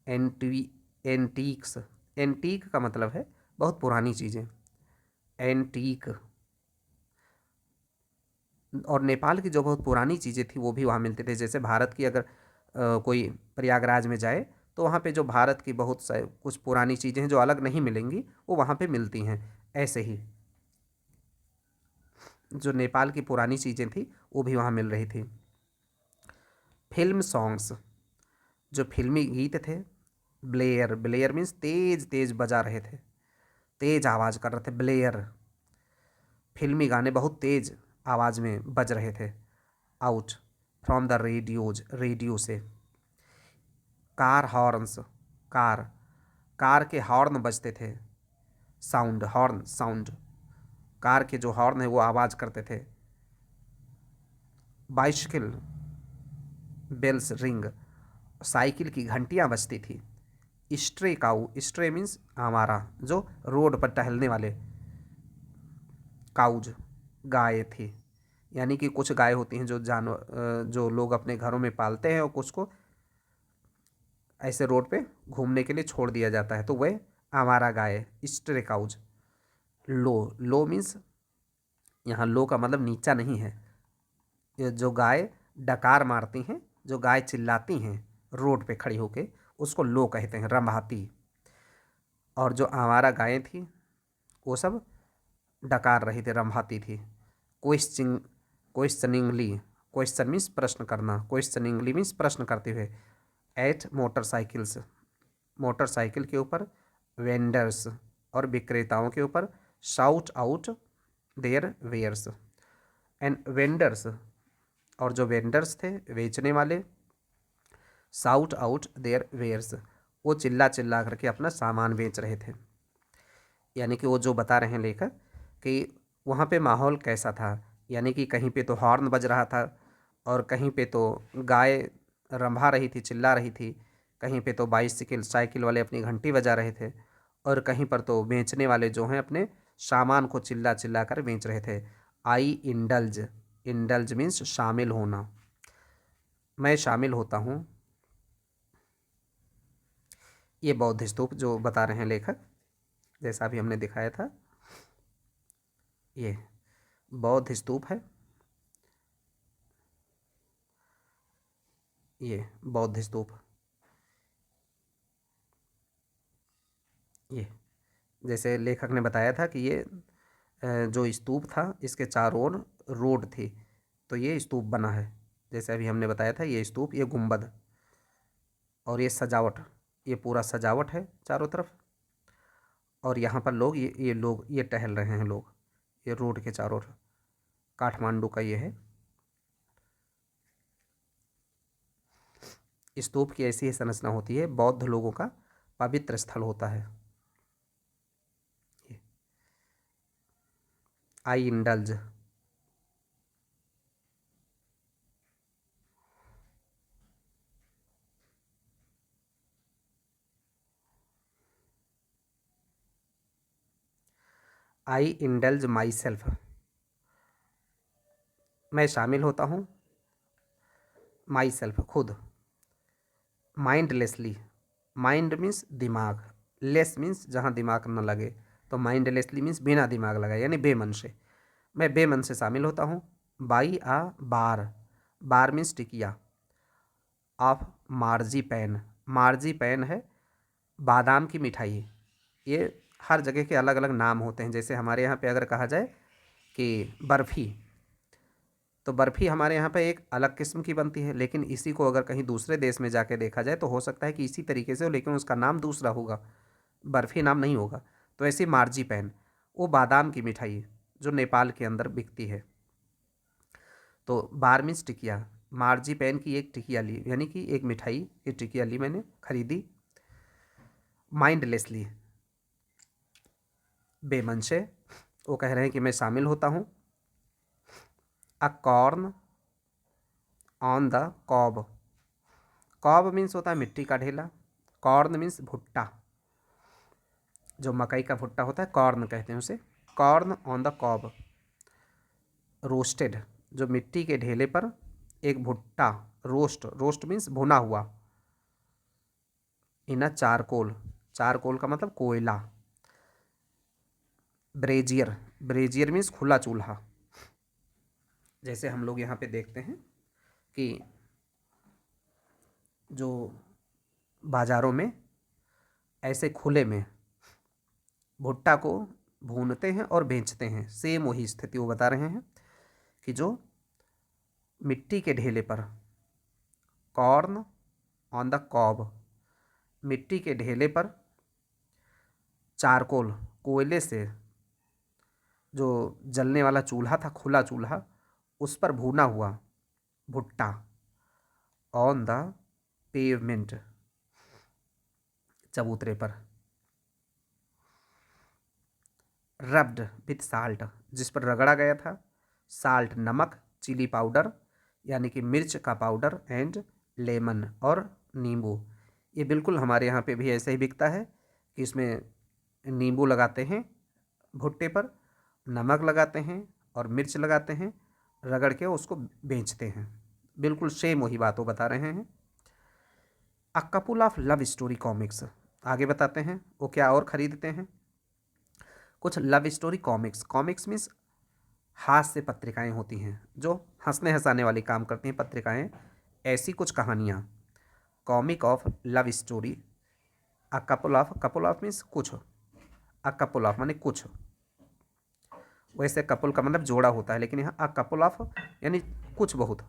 Speaker 1: एंटीक्स, एंटीक का मतलब है बहुत पुरानी चीज़ें, एंटीक। और नेपाल की जो बहुत पुरानी चीज़ें थी वो भी वहाँ मिलते थे। जैसे भारत की अगर कोई प्रयागराज में जाए तो वहाँ पे जो भारत की बहुत कुछ पुरानी चीज़ें हैं जो अलग नहीं मिलेंगी, वो वहाँ पे मिलती हैं। ऐसे ही जो नेपाल की पुरानी चीज़ें थी वो भी वहाँ मिल रही थी। फिल्म सॉन्ग्स, जो फिल्मी गीत थे। ब्लेयर, ब्लेयर मीन्स तेज तेज बजा रहे थे, तेज आवाज़ कर रहे थे, ब्लेयर। फिल्मी गाने बहुत तेज आवाज़ में बज रहे थे। Out from the radios, radio से। कार हॉर्न्स, कार, कार के हॉर्न बजते थे। साउंड, हॉर्न साउंड, कार के जो हॉर्न है वो आवाज़ करते थे। बाइसिकल बेल्स रिंग, साइकिल की घंटियाँ बजती थी। स्ट्रे काऊ, स्ट्रे मीन्स आवारा, जो रोड पर टहलने वाले। काउज, गाय थी, यानी कि कुछ गाय होती हैं जो जानवर, जो लोग अपने घरों में पालते हैं, और कुछ को ऐसे रोड पे घूमने के लिए छोड़ दिया जाता है, तो वह आवारा गाय, स्ट्रे काउज। लो, लो मीन्स यहाँ लो का मतलब नीचा नहीं है। ये जो गाय डकार मारती हैं, जो गाय चिल्लाती हैं रोड पे खड़ी होके, उसको लो कहते हैं, रंभाती। और जो आवारा गायें थी वो सब डकार रही थी, रंभाती थी। क्वेश्चनिंगली, क्वेश्चन मीन्स प्रश्न करना, क्वेश्चनिंगली मीन्स प्रश्न करते हुए। एट मोटरसाइकिल्स, मोटरसाइकिल के ऊपर। वेंडर्स, और विक्रेताओं के ऊपर। Shout out their wares. And vendors, और जो वेंडर्स थे, बेचने वाले। शाउट आउट देयर वेयर्स, वो चिल्ला चिल्ला करके अपना सामान बेच रहे थे। यानी कि वो जो बता रहे हैं लेखक कि वहाँ पे माहौल कैसा था, यानी कि कहीं पे तो हॉर्न बज रहा था, और कहीं पे तो गाय रंभा रही थी, चिल्ला रही थी, कहीं पे तो बाइसिकल साइकिल वाले अपनी घंटी बजा रहे थे, और कहीं पर तो बेचने वाले जो हैं अपने सामान को चिल्ला चिल्ला कर बेच रहे थे। आई इंडल्ज, इंडल्ज मीन्स शामिल होना, मैं शामिल होता हूँ। ये बौद्ध स्तूप जो बता रहे हैं लेखक, जैसा भी हमने दिखाया था, ये बौद्ध स्तूप है। ये बौद्ध स्तूप, ये जैसे लेखक ने बताया था कि ये जो स्तूप था इसके चारों ओर रोड थी, तो ये स्तूप बना है। जैसे अभी हमने बताया था, ये स्तूप, ये गुंबद, और ये सजावट, ये पूरा सजावट है चारों तरफ। और यहाँ पर लोग, ये लोग ये टहल रहे हैं लोग, ये रोड के चारों ओर। काठमांडू का ये है। स्तूप की ऐसी ही संरचना होती है, बौद्ध लोगों का पवित्र स्थल होता है। I indulge, I indulge my self, मैं शामिल होता हूँ। माई सेल्फ, खुद। माइंडलेसली, माइंड मीन्स दिमाग, लेस मीन्स जहाँ दिमाग न लगे, तो माइंडलेसली मीन्स बिना दिमाग लगाए, यानी बेमन से। मैं बेमन से शामिल होता हूँ। By a bar, bar means टिकिया। Of marzipan, marzipan है बादाम की मिठाई। ये हर जगह के अलग अलग नाम होते हैं। जैसे हमारे यहाँ पे अगर कहा जाए कि बर्फ़ी, तो बर्फ़ी हमारे यहाँ पे एक अलग किस्म की बनती है, लेकिन इसी को अगर कहीं दूसरे देश में जाके देखा जाए तो हो सकता है कि इसी तरीके से हो, लेकिन उसका नाम दूसरा होगा, बर्फ़ी नाम नहीं होगा। तो ऐसे मार्जी पैन, वो बादाम की मिठाई जो नेपाल के अंदर बिकती है। तो बार मीन्स टिकिया, मार्जी पैन की एक टिकिया ली, यानी कि एक मिठाई की टिकिया ली मैंने, खरीदी। माइंडलेसली, बेमन से, वो कह रहे हैं कि मैं शामिल होता हूँ। A corn on the cob, cob means होता है मिट्टी का ढेला, कॉर्न मीन्स भुट्टा, जो मकई का भुट्टा होता है कॉर्न कहते हैं उसे। Corn on the cob, roasted, जो मिट्टी के ढेले पर एक भुट्टा, रोस्ट, रोस्ट मीन्स भुना हुआ। इन अ चारकोल, चारकोल का मतलब कोयला। ब्रेजियर, ब्रेजियर मीन्स खुला चूल्हा। जैसे हम लोग यहाँ पे देखते हैं कि जो बाज़ारों में ऐसे खुले में भुट्टा को भूनते हैं और बेचते हैं, सेम वही स्थिति वो बता रहे हैं कि जो मिट्टी के ढेले पर, कॉर्न ऑन द कॉब, मिट्टी के ढेले पर चारकोल, कोयले से जो जलने वाला चूल्हा था, खुला चूल्हा, उस पर भुना हुआ भुट्टा। ऑन द पेवमेंट, चबूतरे पर। रब्ड विथ साल्ट, जिस पर रगड़ा गया था। साल्ट नमक, चिली पाउडर यानी कि मिर्च का पाउडर, एंड लेमन और नींबू। ये बिल्कुल हमारे यहाँ पे भी ऐसे ही बिकता है कि इसमें नींबू लगाते हैं भुट्टे पर, नमक लगाते हैं और मिर्च लगाते हैं, रगड़ के उसको बेचते हैं। बिल्कुल सेम वही बात वो बता रहे हैं। अ couple of love story comics, आगे बताते हैं वो क्या और ख़रीदते हैं। कुछ love story comics, comics means हास्य पत्रिकाएं होती हैं जो हंसने हंसाने वाली काम करती हैं पत्रिकाएं, ऐसी कुछ कहानियाँ। Comic of love story. A couple of, couple of means कुछ, अ कपल ऑफ माने कुछ। वैसे कपल का मतलब जोड़ा होता है, लेकिन यहाँ अ कपल ऑफ यानी कुछ बहुत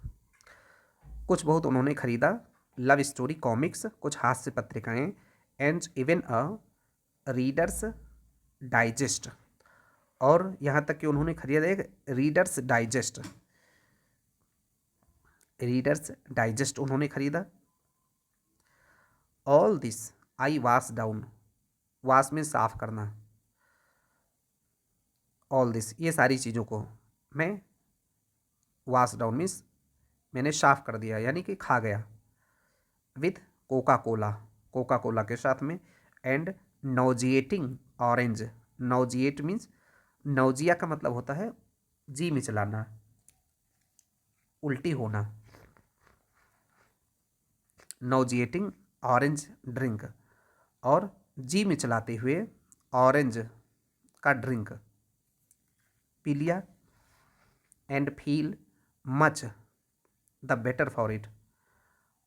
Speaker 1: उन्होंने खरीदा। लव स्टोरी कॉमिक्स, कुछ हास्य पत्रिकाएं, and even a readers digest, और यहाँ तक कि उन्होंने खरीदा एक रीडर्स डाइजेस्ट उन्होंने खरीदा। All this I wash down, wash में साफ करना, ऑल दिस ये सारी चीज़ों को मैं वॉश डाउन मीन्स मैंने साफ कर दिया यानी कि खा गया। With Coca Cola, Coca Cola के साथ में, एंड नौजिएटिंग ऑरेंज, नौजिएट मीन्स नौजिया का मतलब होता है जी मिचलाना, उल्टी होना। नौजिएटिंग ऑरेंज ड्रिंक, और जी मिचलाते हुए ऑरेंज का ड्रिंक पी लिया। And feel much the better for it,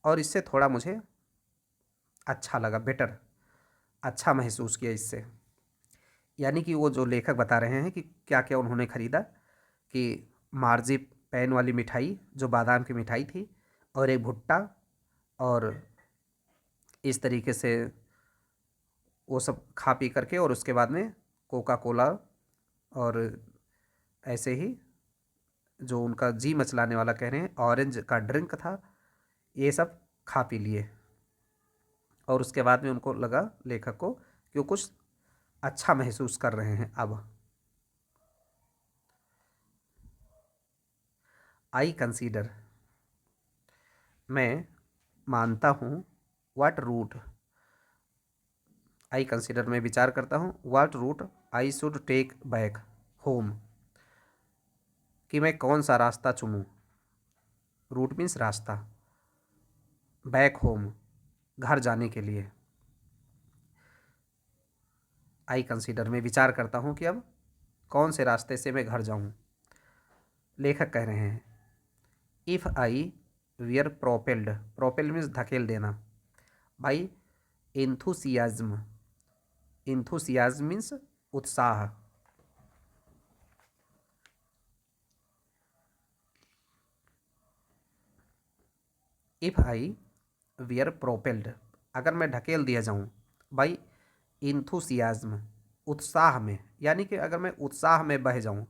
Speaker 1: और इससे थोड़ा मुझे अच्छा लगा, बेटर अच्छा महसूस किया इससे। यानी कि वो जो लेखक बता रहे हैं कि क्या क्या उन्होंने खरीदा, कि मार्जी पैन वाली मिठाई जो बादाम की मिठाई थी, और एक भुट्टा, और इस तरीके से वो सब खा पी करके, और उसके बाद में कोका कोला, और ऐसे ही जो उनका जी मचलाने वाला कह रहे हैं ऑरेंज का ड्रिंक था, ये सब खा पी लिए। और उसके बाद में उनको लगा लेखक को कि वो कुछ अच्छा महसूस कर रहे हैं अब। आई कंसीडर, मैं मानता हूँ, व्हाट रूट, आई कंसीडर मैं विचार करता हूँ, what route I should take back home, कि मैं कौन सा रास्ता चुनूँ। रूट मीन्स रास्ता, बैक होम घर जाने के लिए। आई कंसीडर मैं विचार करता हूँ कि अब कौन से रास्ते से मैं घर जाऊँ। लेखक कह रहे हैं if I wear propelled, propel means धकेल देना, बाई इंथुसियाज्म, इंथुसियाज्म मीन्स उत्साह, इफ़ आई वियर प्रोपेल्ड अगर मैं ढकेल दिया जाऊँ, बाई इंथुसियाज्म उत्साह में, यानी कि अगर मैं उत्साह में बह जाऊँ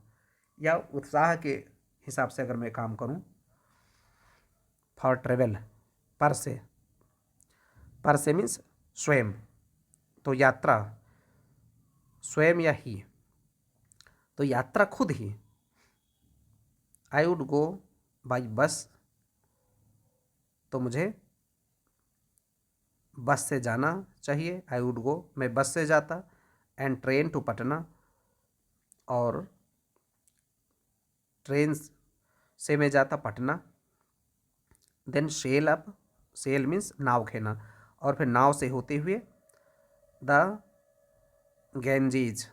Speaker 1: या उत्साह के हिसाब से अगर मैं काम करूँ। फॉर ट्रेवल, पर से मीन्स स्वयं, तो यात्रा स्वयं या ही, तो यात्रा खुद ही। I would go by bus, तो मुझे बस से जाना चाहिए। आई वुड गो मैं बस से जाता। एंड ट्रेन टू पटना, और ट्रेन से मैं जाता Patna. Then sail up, sail means नाव खेना, और फिर नाव से होते हुए the Ganges,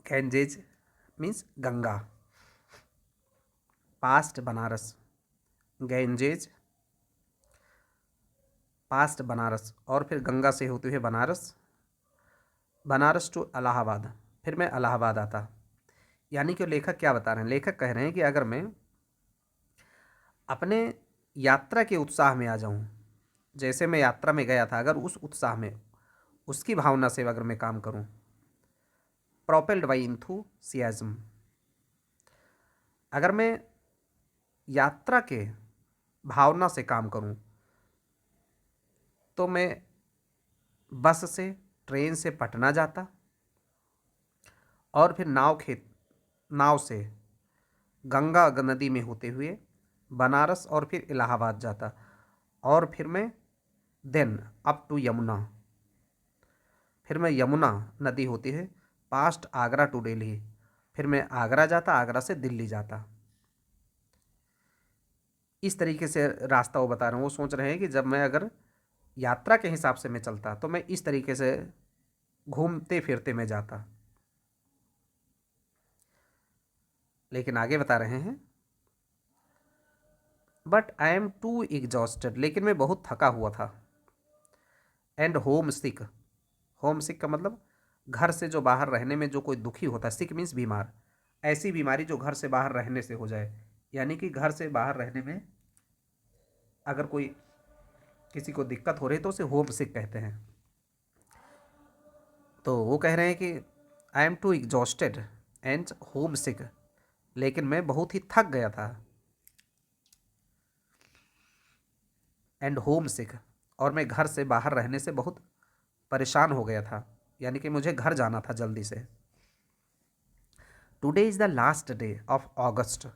Speaker 1: Ganges means Ganga, past Banaras, Ganges past Banaras, और फिर गंगा से होते हुए बनारस, बनारस टू इलाहाबाद, फिर मैं इलाहाबाद आता। यानी कि लेखक क्या बता रहे हैं, लेखक कह रहे हैं कि अगर मैं अपने यात्रा के उत्साह में आ जाऊं, जैसे मैं यात्रा में गया था, अगर उस उत्साह में उसकी भावना से अगर मैं काम करूं, प्रोपेल्ड बाई इंथुसियाज्म, अगर मैं यात्रा के भावना से काम करूं, तो मैं बस से ट्रेन से पटना जाता, और फिर नाव से गंगा नदी में होते हुए बनारस, और फिर इलाहाबाद जाता, और फिर मैं देन अप टू यमुना, फिर मैं यमुना नदी होती है पास्ट आगरा टू दिल्ली, फिर मैं आगरा जाता, आगरा से दिल्ली जाता। इस तरीके से रास्ता वो बता रहे हैं। वो सोच रहे हैं कि जब मैं अगर यात्रा के हिसाब से मैं चलता, तो मैं इस तरीके से घूमते फिरते मैं जाता। लेकिन आगे बता रहे हैं but I am too exhausted, लेकिन मैं बहुत थका हुआ था। And homesick, homesick का मतलब घर से जो बाहर रहने में जो कोई दुखी होता है, सिक मीन्स बीमार, ऐसी बीमारी जो घर से बाहर रहने से हो जाए, यानी कि घर से बाहर रहने में अगर कोई किसी को दिक्कत हो रही है तो उसे होम सिक कहते हैं। तो वो कह रहे हैं कि I am too exhausted and homesick, लेकिन मैं बहुत ही थक गया था, एंड होम सिक, और मैं घर से बाहर रहने से बहुत परेशान हो गया था, यानी कि मुझे घर जाना था जल्दी से। Today is the last day of August,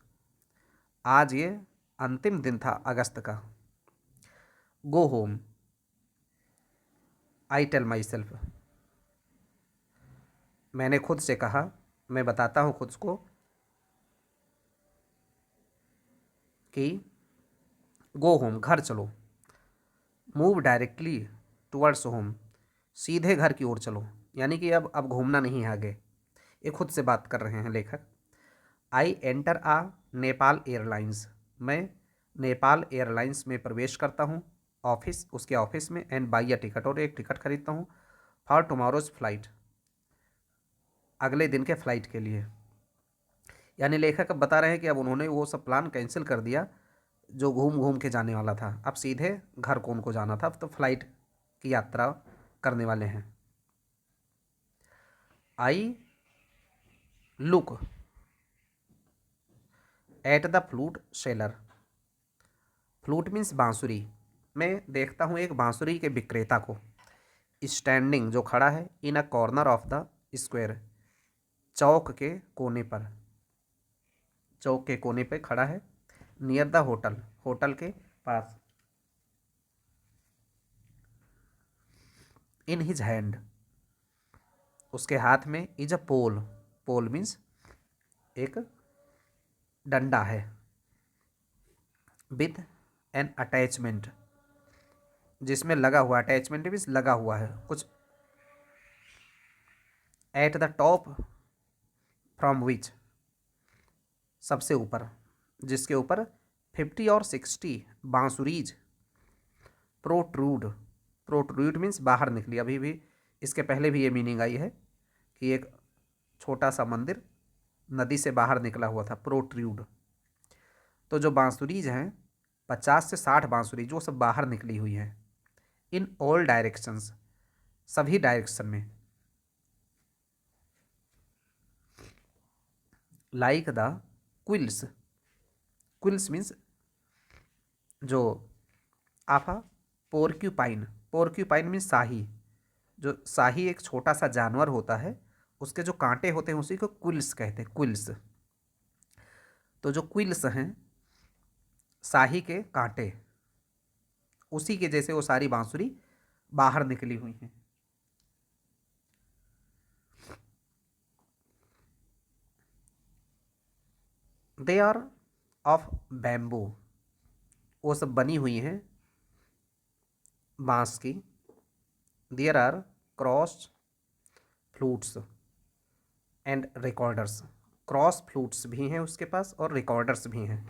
Speaker 1: आज ये अंतिम दिन था अगस्त का। Go home, I tell myself, मैंने खुद से कहा, मैं बताता हूँ खुद को कि गो होम, घर चलो। मूव डायरेक्टली टुवर्ड्स होम, सीधे घर की ओर चलो, यानी कि अब घूमना नहीं है आगे। ये खुद से बात कर रहे हैं लेखक। I enter a Nepal airlines, मैं नेपाल एयरलाइंस में प्रवेश करता हूँ, ऑफिस, उसके ऑफिस में, एंड बाई अ टिकट, और एक टिकट खरीदता हूँ, फॉर टुमारोज फ्लाइट, अगले दिन के फ्लाइट के लिए। यानी लेखक अब बता रहे हैं कि अब उन्होंने वो सब प्लान कैंसिल कर दिया जो घूम घूम के जाने वाला था, अब सीधे घर को उनको जाना था, अब तो फ्लाइट की यात्रा करने वाले हैं। I look at the flute seller, flute means बांसुरी, मैं देखता हूँ एक बांसुरी के विक्रेता को, स्टैंडिंग जो खड़ा है, in a corner of the square, चौक के कोने पर, चौक के कोने पे खड़ा है, नियर द होटल, होटल के पास, इन हिज हैंड, उसके हाथ में, is a pole, pole means एक डंडा है, विथ एन अटैचमेंट, जिसमें लगा हुआ, अटैचमेंट मीन्स लगा हुआ है कुछ, at the top from which, सबसे ऊपर, जिसके ऊपर 50 और 60 बांसुरीज प्रोट्रूड, प्रोट्रूड मीन्स बाहर निकली, अभी भी इसके पहले भी ये मीनिंग आई है कि एक छोटा सा मंदिर नदी से बाहर निकला हुआ था, प्रोट्रूड। तो जो बांसुरीज हैं 50 से 60 बांसुरी जो सब बाहर निकली हुई हैं, इन ऑल डायरेक्शंस, सभी डायरेक्शन में, like the quills, quills means जो आफा, पोर्क्यूपाइन, पोर्क्यूपाइन मीन्स शाही, जो शाही एक छोटा सा जानवर होता है, उसके जो कांटे होते हैं उसी को क्विल्स कहते हैं, क्विल्स। तो जो क्विल्स हैं शाही के कांटे, उसी के जैसे वो सारी बांसुरी बाहर निकली हुई हैं। दे आर ऑफ बैम्बू, वो सब बनी हुई हैं बांस की। There are cross flutes and recorders, cross flutes भी हैं उसके पास और रिकॉर्डर्स भी हैं।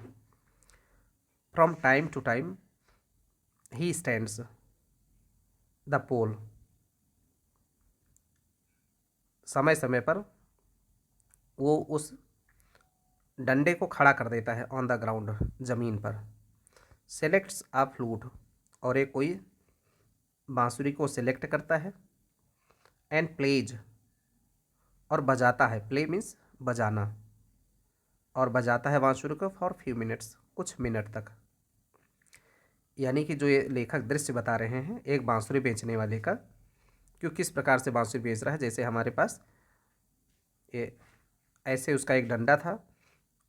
Speaker 1: From time to time he stands the pole, समय समय पर वो उस डंडे को खड़ा कर देता है, ऑन द ग्राउंड, ज़मीन पर। सेलेक्ट्स अ फ्लूट, और एक कोई बांसुरी को सिलेक्ट करता है, एंड प्लेज, और बजाता है, प्ले मीन्स बजाना, और बजाता है बांसुरी को फॉर फ्यू मिनट्स, कुछ मिनट तक। यानी कि जो ये लेखक दृश्य बता रहे हैं एक बांसुरी बेचने वाले का, क्यों किस प्रकार से बांसुरी बेच रहा है, जैसे हमारे पास ये ऐसे उसका एक डंडा था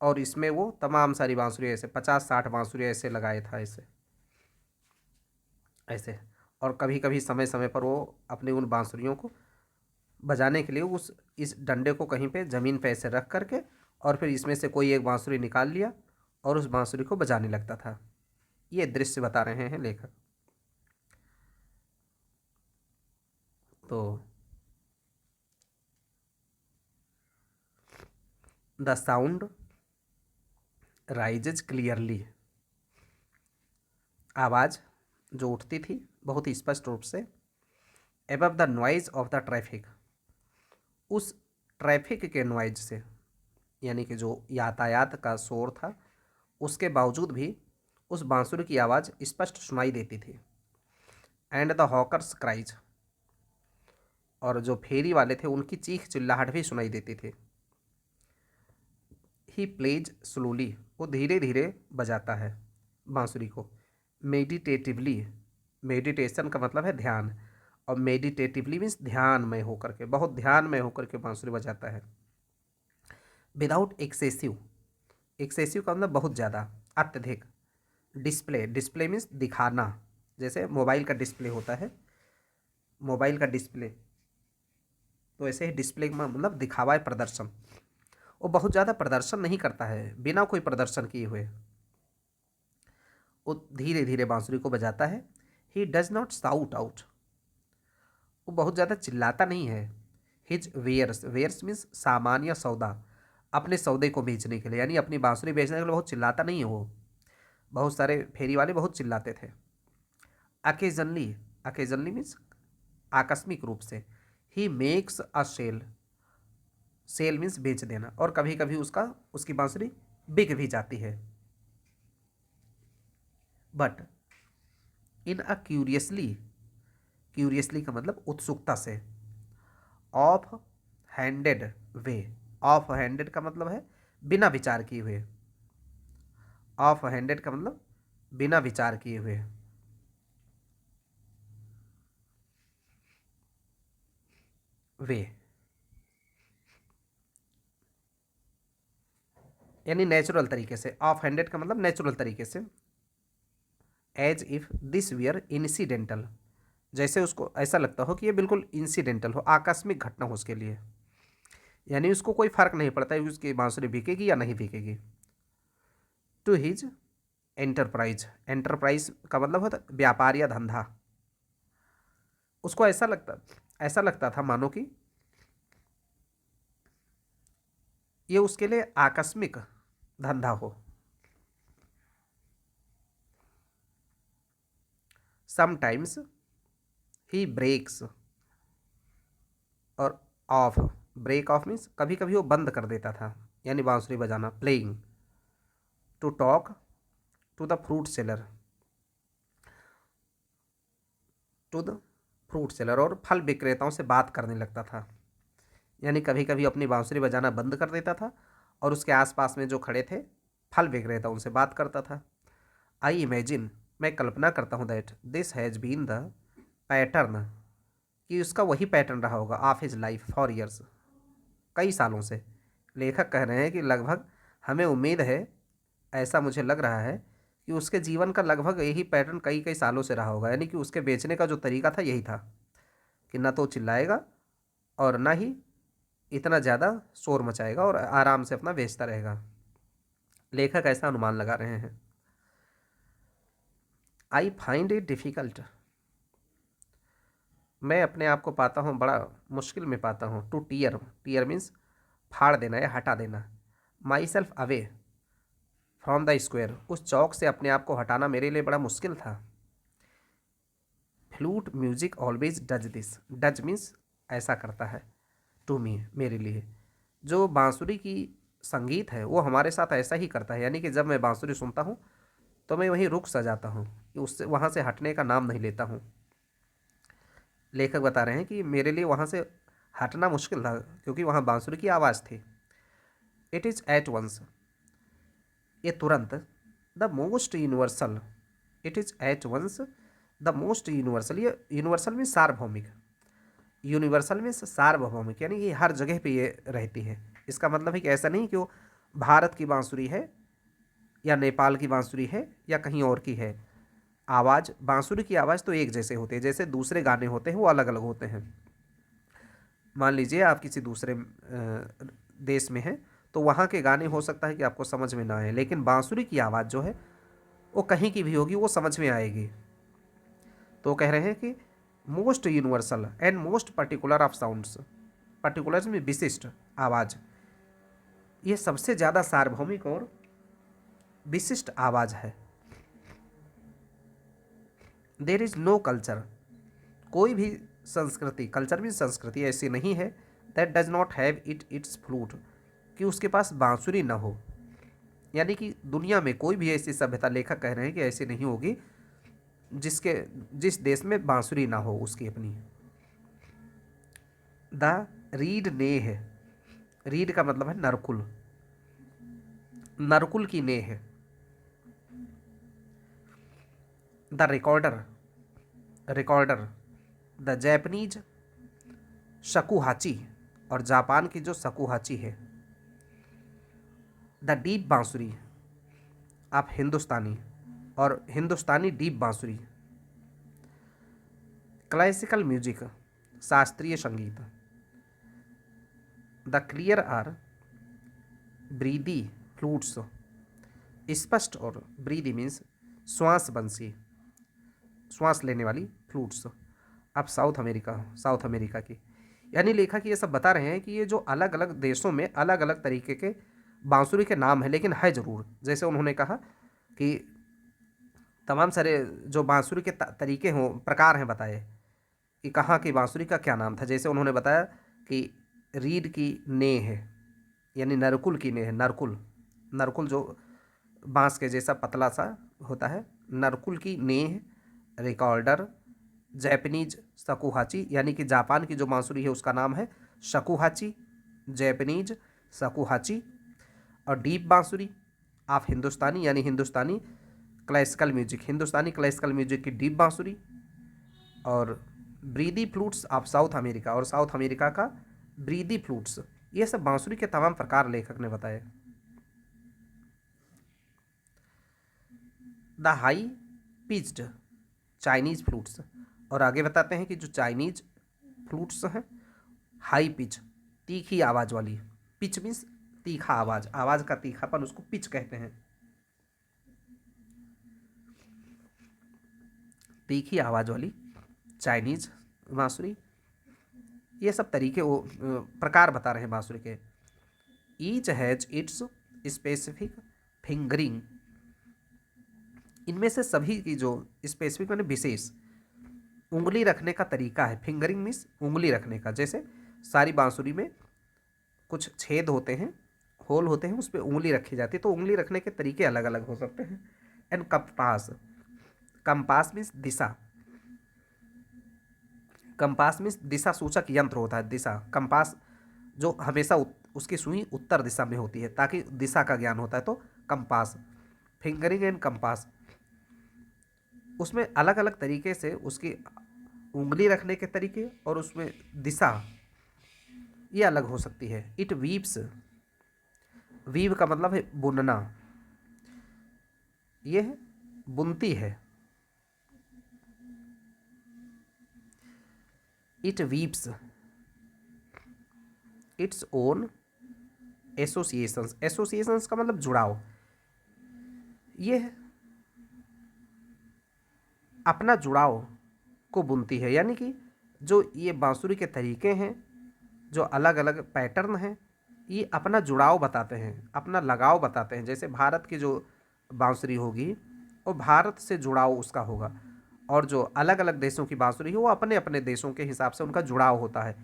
Speaker 1: और इसमें वो तमाम सारी बांसुरी ऐसे 50-60 बांसुरी ऐसे लगाए था, ऐसे ऐसे, और कभी कभी समय समय पर वो अपने उन बांसुरियों को बजाने के लिए उस इस डंडे को कहीं पे ज़मीन पे ऐसे रख करके, और फिर इसमें से कोई एक बांसुरी निकाल लिया और उस बांसुरी को बजाने लगता था। ये दृश्य बता रहे हैं लेखक। तो द साउंड राइजेज क्लियरली, आवाज़ जो उठती थी बहुत ही स्पष्ट रूप से, above the noise of the traffic, उस ट्रैफिक के नॉइज से, यानी कि जो यातायात का शोर था, उसके बावजूद भी उस बांसुरी की आवाज़ स्पष्ट सुनाई देती थी। एंड द हॉकर्स क्राइज, और जो फेरी वाले थे उनकी चीख चिल्लाहट भी सुनाई देती थी। ही प्लेज स्लोली, वो धीरे धीरे बजाता है बांसुरी को। मेडिटेटिवली, मेडिटेशन का मतलब है ध्यान, और मेडिटेटिवली मीन्स ध्यान में होकर के, बहुत ध्यान में होकर के बांसुरी बजाता है। विदाउट एक्सेसिव, एक्सेसिव का मतलब बहुत ज़्यादा, अत्यधिक। डिस्प्ले, डिस्प्ले मीन्स दिखाना, जैसे मोबाइल का डिस्प्ले होता है, मोबाइल का डिस्प्ले, तो ऐसे ही डिस्प्ले का मतलब दिखावा है, प्रदर्शन। वो बहुत ज़्यादा प्रदर्शन नहीं करता है बिना कोई प्रदर्शन किए हुए, वो धीरे धीरे बांसुरी को बजाता है। He does not shout out, वो बहुत ज़्यादा चिल्लाता नहीं है। हिज वेयर्स, वेयर्स मीन्स सामान या सौदा, अपने सौदे को बेचने के लिए, यानी अपनी बांसुरी बेचने के लिए बहुत चिल्लाता नहीं है वो। बहुत सारे फेरी वाले बहुत चिल्लाते थे। अकेजनली, अकेजनली मीन्स आकस्मिक रूप से। He makes a sale, sale means बेच देना, और कभी कभी उसकी बांसुरी बिक भी जाती है। But in a curiously, curiously का मतलब उत्सुकता से। Of handed way, of handed का मतलब है बिना विचार किए हुए, ऑफ हैंडेड का मतलब बिना विचार किए हुए। वे यानी नेचुरल तरीके से, ऑफ हैंडेड का मतलब नेचुरल तरीके से। As if this were incidental, जैसे उसको ऐसा लगता हो कि ये बिल्कुल इंसिडेंटल हो, आकस्मिक घटना हो उसके लिए, यानी उसको कोई फर्क नहीं पड़ता है कि उसकी बांसुरी बिकेगी या नहीं बिकेगी। टू हिज एंटरप्राइज, एंटरप्राइज का मतलब होता है व्यापार या धंधा। उसको ऐसा लगता था मानो कि ये उसके लिए आकस्मिक धंधा हो। समटाइम्स ही ब्रेक्स, और ऑफ, ब्रेक ऑफ मीन्स कभी कभी वो बंद कर देता था, यानी बांसुरी बजाना, playing. To talk to the fruit seller, to the fruit seller, और फल विक्रेताओं से बात करने लगता था, यानी कभी कभी अपनी बांसुरी बजाना बंद कर देता था और उसके आसपास में जो खड़े थे फल विक्रेता, उनसे बात करता था। आई इमेजिन, मैं कल्पना करता हूँ, that this has been the pattern, कि उसका वही पैटर्न रहा होगा, of his life for years, कई सालों से। लेखक कह रहे हैं कि लगभग हमें उम्मीद है, ऐसा मुझे लग रहा है कि उसके जीवन का लगभग यही पैटर्न कई कई सालों से रहा होगा, यानी कि उसके बेचने का जो तरीका था यही था कि ना तो चिल्लाएगा और ना ही इतना ज़्यादा शोर मचाएगा, और आराम से अपना बेचता रहेगा। लेखक ऐसा अनुमान लगा रहे हैं। आई फाइंड इट डिफ़िकल्ट, मैं अपने आप को पाता हूँ बड़ा मुश्किल में पाता हूँ। टू टीयर, टीयर मीन्स फाड़ देना या हटा देना। My self away from the square, उस चौक से अपने आप को हटाना मेरे लिए बड़ा मुश्किल था। Flute music always does this, does means ऐसा करता है, टू मी मेरे लिए। जो बांसुरी की संगीत है वो हमारे साथ ऐसा ही करता है, यानी कि जब मैं बांसुरी सुनता हूँ तो मैं वहीं रुक सा जाता हूँ, कि उससे वहाँ से हटने का नाम नहीं लेता हूँ। लेखक बता रहे हैं कि मेरे लिए वहाँ से हटना मुश्किल था क्योंकि वहाँ बांसुरी की आवाज़ थी। इट इज़ एट वंस, ये तुरंत। The most universal, it is at once the most universal, ये यूनिवर्सल में सार्वभौमिक, यूनिवर्सल में सार्वभौमिक यानी कि हर जगह पे ये रहती है। इसका मतलब है कि ऐसा नहीं कि वो भारत की बांसुरी है या नेपाल की बांसुरी है या कहीं और की है। आवाज़, बांसुरी की आवाज़ तो एक जैसे होती है, जैसे दूसरे गाने होते हैं वो अलग अलग होते हैं। मान लीजिए आप किसी दूसरे देश में हैं तो वहाँ के गाने हो सकता है कि आपको समझ में ना आए, लेकिन बांसुरी की आवाज़ जो है वो कहीं की भी होगी वो समझ में आएगी। तो कह रहे हैं कि most universal and most particular of sounds, particular में विशिष्ट आवाज़, ये सबसे ज़्यादा सार्वभौमिक और विशिष्ट आवाज़ है। देर इज़ नो कल्चर, कोई भी संस्कृति, कल्चर भी संस्कृति ऐसी नहीं है that does not have it's flute, कि उसके पास बांसुरी ना हो। यानी कि दुनिया में कोई भी ऐसी सभ्यता, लेखक कह रहे हैं कि ऐसी नहीं होगी जिस देश में बांसुरी ना हो उसकी अपनी। द रीड नेह, रीड का मतलब है नरकुल, नरकुल की नेह। The recorder, recorder. The Japanese shakuhachi, और जापान की जो शकुहाची है। द डीप बांसुरी, आप हिंदुस्तानी, और हिंदुस्तानी डीप बांसुरी। क्लासिकल म्यूजिक, शास्त्रीय संगीत। द क्लियर आर ब्रीदी फ्लूट्स, स्पष्ट, और ब्रीदी मीन्स श्वास बंसी, श्वास लेने वाली फ्लूट्स। अब साउथ अमेरिका, साउथ अमेरिका की, यानी लेखक ये सब बता रहे हैं कि ये जो अलग अलग देशों में अलग अलग तरीके के बांसुरी के नाम है, लेकिन है ज़रूर। जैसे उन्होंने कहा कि तमाम सारे जो बांसुरी के तरीके हों, प्रकार हैं बताए, कि कहाँ की बांसुरी का क्या नाम था। जैसे उन्होंने बताया कि रीड की ने है, यानी नरकुल की ने है, नरकुल, नरकुल जो बांस के जैसा पतला सा होता है, नरकुल की नेह। रिकॉर्डर, जैपनीज शकुहाची, यानी कि जापान की जो बांसुरी है उसका नाम है शकुहाची, जैपनीज शकुहाची। और डीप बांसुरी, आप हिंदुस्तानी, यानी हिंदुस्तानी क्लासिकल म्यूजिक, हिंदुस्तानी क्लासिकल म्यूजिक की डीप बांसुरी। और ब्रीदी फ्लूट्स, आप साउथ अमेरिका, और साउथ अमेरिका का ब्रीदी फ्लूट्स। ये सब बांसुरी के तमाम प्रकार लेखक ने बताए। The high pitched Chinese flutes, और आगे बताते हैं कि जो चाइनीज फ्लूट्स हैं, हाई पिच, तीखी आवाज़ वाली, पिच मीन्स तीखा आवाज़, आवाज़ का तीखापन, उसको पिच कहते हैं। तीखी आवाज़ वाली चाइनीज बांसुरी। ये सब तरीके वो प्रकार बता रहे हैं बांसुरी के। Each has its specific fingering, इनमें से सभी की जो स्पेसिफिक मैंने विशेष उंगली रखने का तरीका है। फिंगरिंग मीन्स उंगली रखने का। जैसे सारी बांसुरी में कुछ छेद होते हैं, होल होते हैं, उस पर उंगली रखी जाती है, तो उंगली रखने के तरीके अलग अलग हो सकते हैं। एंड कंपास, कंपास मीन्स दिशा, कंपास मीन्स दिशा सूचक यंत्र होता है। दिशा, कंपास जो हमेशा उसकी सुई उत्तर दिशा में होती है ताकि दिशा का ज्ञान होता है, तो कंपास। फिंगरिंग एंड कंपास, उसमें अलग अलग तरीके से उसकी उंगली रखने के तरीके और उसमें दिशा ये अलग हो सकती है। इट वीव्स, वीव का मतलब है बुनना, ये बुनती है। It weaves its own associations, associations का मतलब जुड़ाव, ये अपना जुड़ाव को बुनती है। यानी कि जो ये बांसुरी के तरीके हैं, जो अलग अलग पैटर्न हैं, ये अपना जुड़ाव बताते हैं, अपना लगाव बताते हैं। जैसे भारत की जो बांसुरी होगी वो भारत से जुड़ाव उसका होगा, और जो अलग अलग देशों की बांसुरी है वो अपने अपने देशों के हिसाब से उनका जुड़ाव होता है।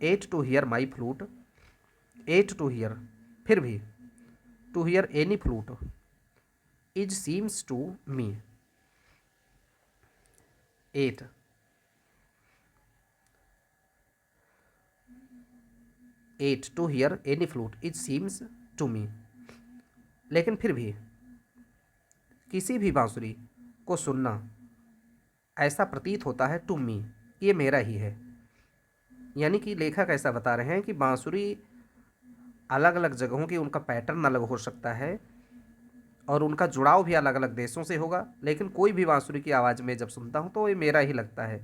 Speaker 1: At to hear my flute, at to hear, फिर भी, to hear any flute, is seems to me. At, at to hear any flute is seems to me, लेकिन फिर भी किसी भी बांसुरी को सुनना ऐसा प्रतीत होता है, टू मी, ये मेरा ही है। यानी कि लेखक ऐसा बता रहे हैं कि बांसुरी अलग अलग जगहों की, उनका पैटर्न अलग हो सकता है और उनका जुड़ाव भी अलग अलग देशों से होगा, लेकिन कोई भी बांसुरी की आवाज़ में जब सुनता हूँ तो ये मेरा ही लगता है,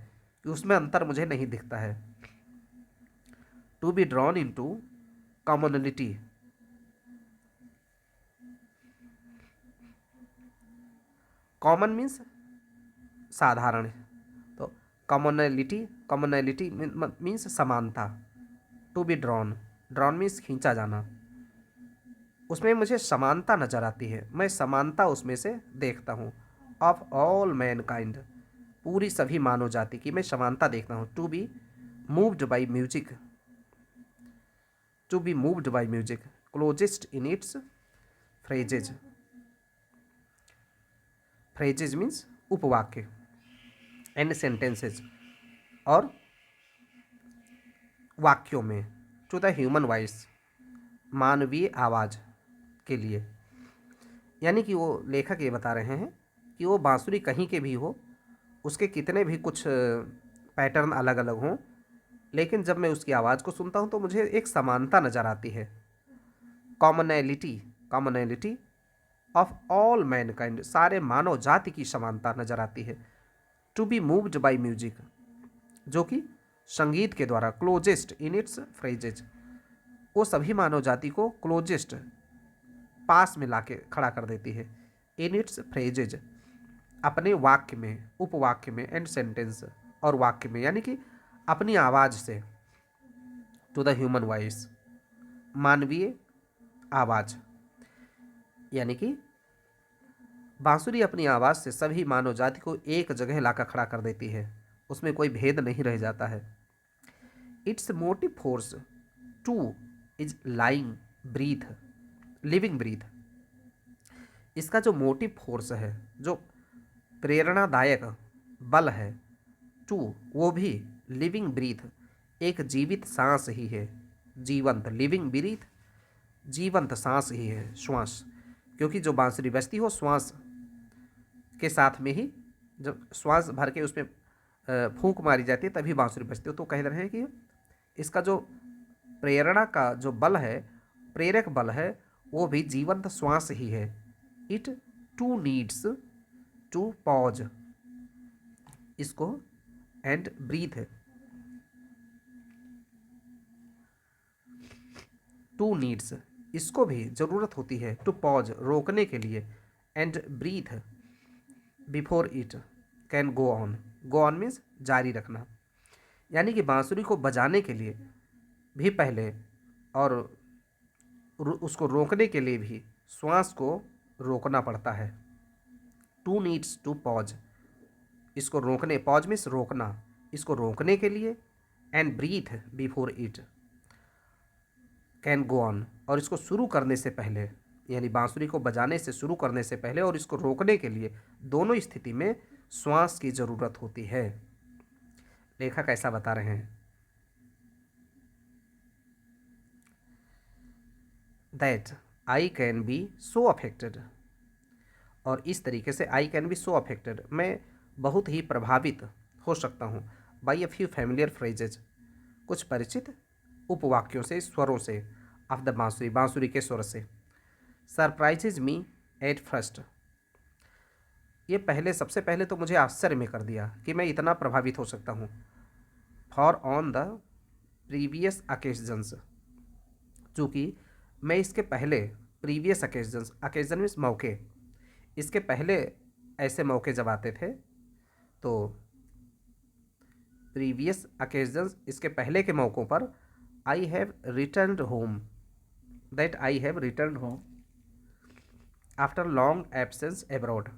Speaker 1: कि उसमें अंतर मुझे नहीं दिखता है। To be drawn in to commonality, common means साधारण, तो कॉमनलिटी, कॉमनलिटी मीन्स समानता। To be drawn, drawn means खींचा जाना, उसमें मुझे समानता नज़र आती है, मैं समानता उसमें से देखता हूँ। ऑफ ऑल मैन काइंड, पूरी सभी मानव जाति की मैं समानता देखता हूँ। To be moved by music, to be moved by music, closest in its phrases, phrases means उपवाक्य, एंड सेंटेंसेज और वाक्यों में, टू द ह्यूमन वॉइस, मानवीय आवाज़ के लिए। यानी कि वो लेखक ये बता रहे हैं कि वो बांसुरी कहीं के भी हो, उसके कितने भी कुछ पैटर्न अलग अलग हों, लेकिन जब मैं उसकी आवाज़ को सुनता हूँ तो मुझे एक समानता नज़र आती है, commonality, commonality of all mankind, सारे मानव जाति की समानता नज़र आती है। To be moved by music, जो कि संगीत के द्वारा, क्लोजेस्ट इन इट्स फ्रेजेज, वो सभी मानव जाति को क्लोजेस्ट, पास में लाके खड़ा कर देती है, इन इट्स फ्रेजेज, अपने वाक्य में, उपवाक्य में, एंड सेंटेंस और वाक्य में, यानी कि अपनी आवाज़ से, टू द ह्यूमन वॉइस, मानवीय आवाज़, यानी कि बांसुरी अपनी आवाज़ से सभी मानव जाति को एक जगह लाकर खड़ा कर देती है, उसमें कोई भेद नहीं रह जाता है। Its motive force to is lying breath, living breath, इसका जो मोटिव फोर्स है, जो प्रेरणादायक बल है, टू, वो भी लिविंग ब्रीथ, एक जीवित सांस ही है, जीवंत, लिविंग ब्रीथ, जीवंत सांस ही है, श्वास, क्योंकि जो बांसुरी बजती हो श्वास के साथ में ही, जब श्वास भर के उसमें फूंक मारी जाती है तभी बांसुरी बजती हो। तो कह रहे हैं कि इसका जो प्रेरणा का जो बल है, प्रेरक बल है, वो भी जीवंत श्वास ही है। It to needs to pause, इसको एंड ब्रीथ, टू नीड्स, इसको भी ज़रूरत होती है, टू पॉज, रोकने के लिए, and breath before it can go on, go on means जारी रखना, यानी कि बांसुरी को बजाने के लिए भी पहले और उसको रोकने के लिए भी श्वास को रोकना पड़ता है। टू नीड्स टू पॉज, इसको रोकने, पॉज मीन्स रोकना, इसको रोकने के लिए, and breath before it can go on, और इसको शुरू करने से पहले, यानी बांसुरी को बजाने से शुरू करने से पहले और इसको रोकने के लिए, दोनों स्थिति में श्वास की ज़रूरत होती है। लेखक ऐसा बता रहे हैं, that I can be so affected, और इस तरीके से I can be so affected, मैं बहुत ही प्रभावित हो सकता हूँ, by a few familiar phrases, कुछ परिचित उपवाक्यों से, स्वरों से, ऑफ द बांसुरी, बांसुरी के स्वर से, सरप्राइजेज मी एट फर्स्ट, ये पहले, सबसे पहले तो मुझे आश्चर्य में कर दिया कि मैं इतना प्रभावित हो सकता हूँ। फॉर ऑन द प्रीवियस अकेजन्स, चूँकि मैं इसके पहले, प्रीवियस अकेजन्स, अकेजन मीन्स मौके, इसके पहले ऐसे मौके जब आते थे तो प्रीवियस अकेजन्स, इसके पहले के मौक़ों पर, I have returned home, that I have returned home after long absence abroad,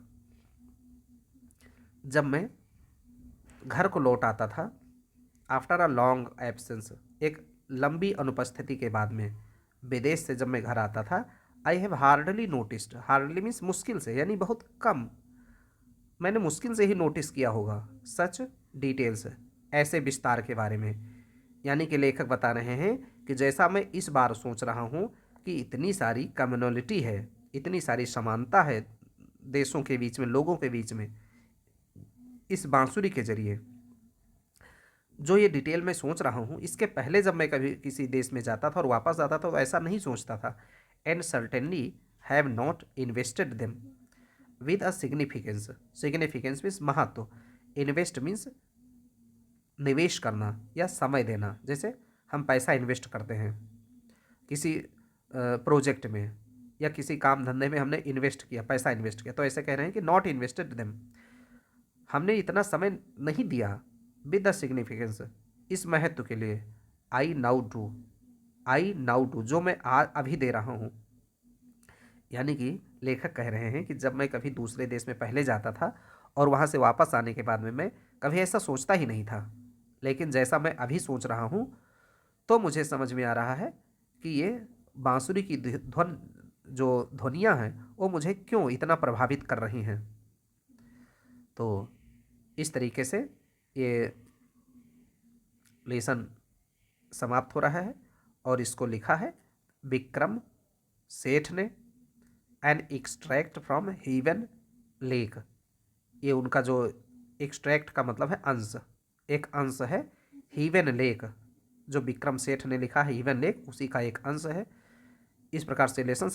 Speaker 1: जब मैं घर को लौट आता था, आफ्टर अ लॉन्ग एब्सेंस, एक लंबी अनुपस्थिति के बाद में, विदेश से जब मैं घर आता था, I have hardly noticed, hardly means मुश्किल से, यानी बहुत कम, मैंने मुश्किल से ही नोटिस किया होगा, सच डिटेल्स, ऐसे विस्तार के बारे में, यानी कि लेखक बता रहे हैं कि जैसा मैं इस बार सोच रहा हूँ कि इतनी सारी कम्युनलिटी है, इतनी सारी समानता है देशों के बीच में, लोगों के बीच में, इस बांसुरी के जरिए जो ये डिटेल मैं सोच रहा हूँ, इसके पहले जब मैं कभी किसी देश में जाता था और वापस आता था तो ऐसा नहीं सोचता था। And certainly have not invested them with a significance, significance means महत्व, इन्वेस्ट मीन्स निवेश करना या समय देना, जैसे हम पैसा इन्वेस्ट करते हैं किसी प्रोजेक्ट में या किसी काम धंधे में, हमने इन्वेस्ट किया, पैसा इन्वेस्ट किया, तो ऐसे कह रहे हैं कि नॉट इन्वेस्टेड देम, हमने इतना समय नहीं दिया, विद द सिग्निफिकेंस, इस महत्व के लिए, I now do, I now do, जो मैं अभी दे रहा हूँ, यानी कि लेखक कह रहे हैं कि जब मैं कभी दूसरे देश में पहले जाता था और वहाँ से वापस आने के बाद में मैं कभी ऐसा सोचता ही नहीं था, लेकिन जैसा मैं अभी सोच रहा हूँ तो मुझे समझ में आ रहा है कि ये बांसुरी की जो ध्वनियाँ हैं वो मुझे क्यों इतना प्रभावित कर रही हैं। तो इस तरीके से ये लेसन समाप्त हो रहा है और इसको लिखा है विक्रम सेठ ने। An extract from heaven lake, ये उनका जो एक्सट्रैक्ट का मतलब है अंश, एक अंश है हीवन लेक, जो विक्रम सेठ ने लिखा है हीवन लेक उसी का एक अंश है। इस प्रकार से लेसन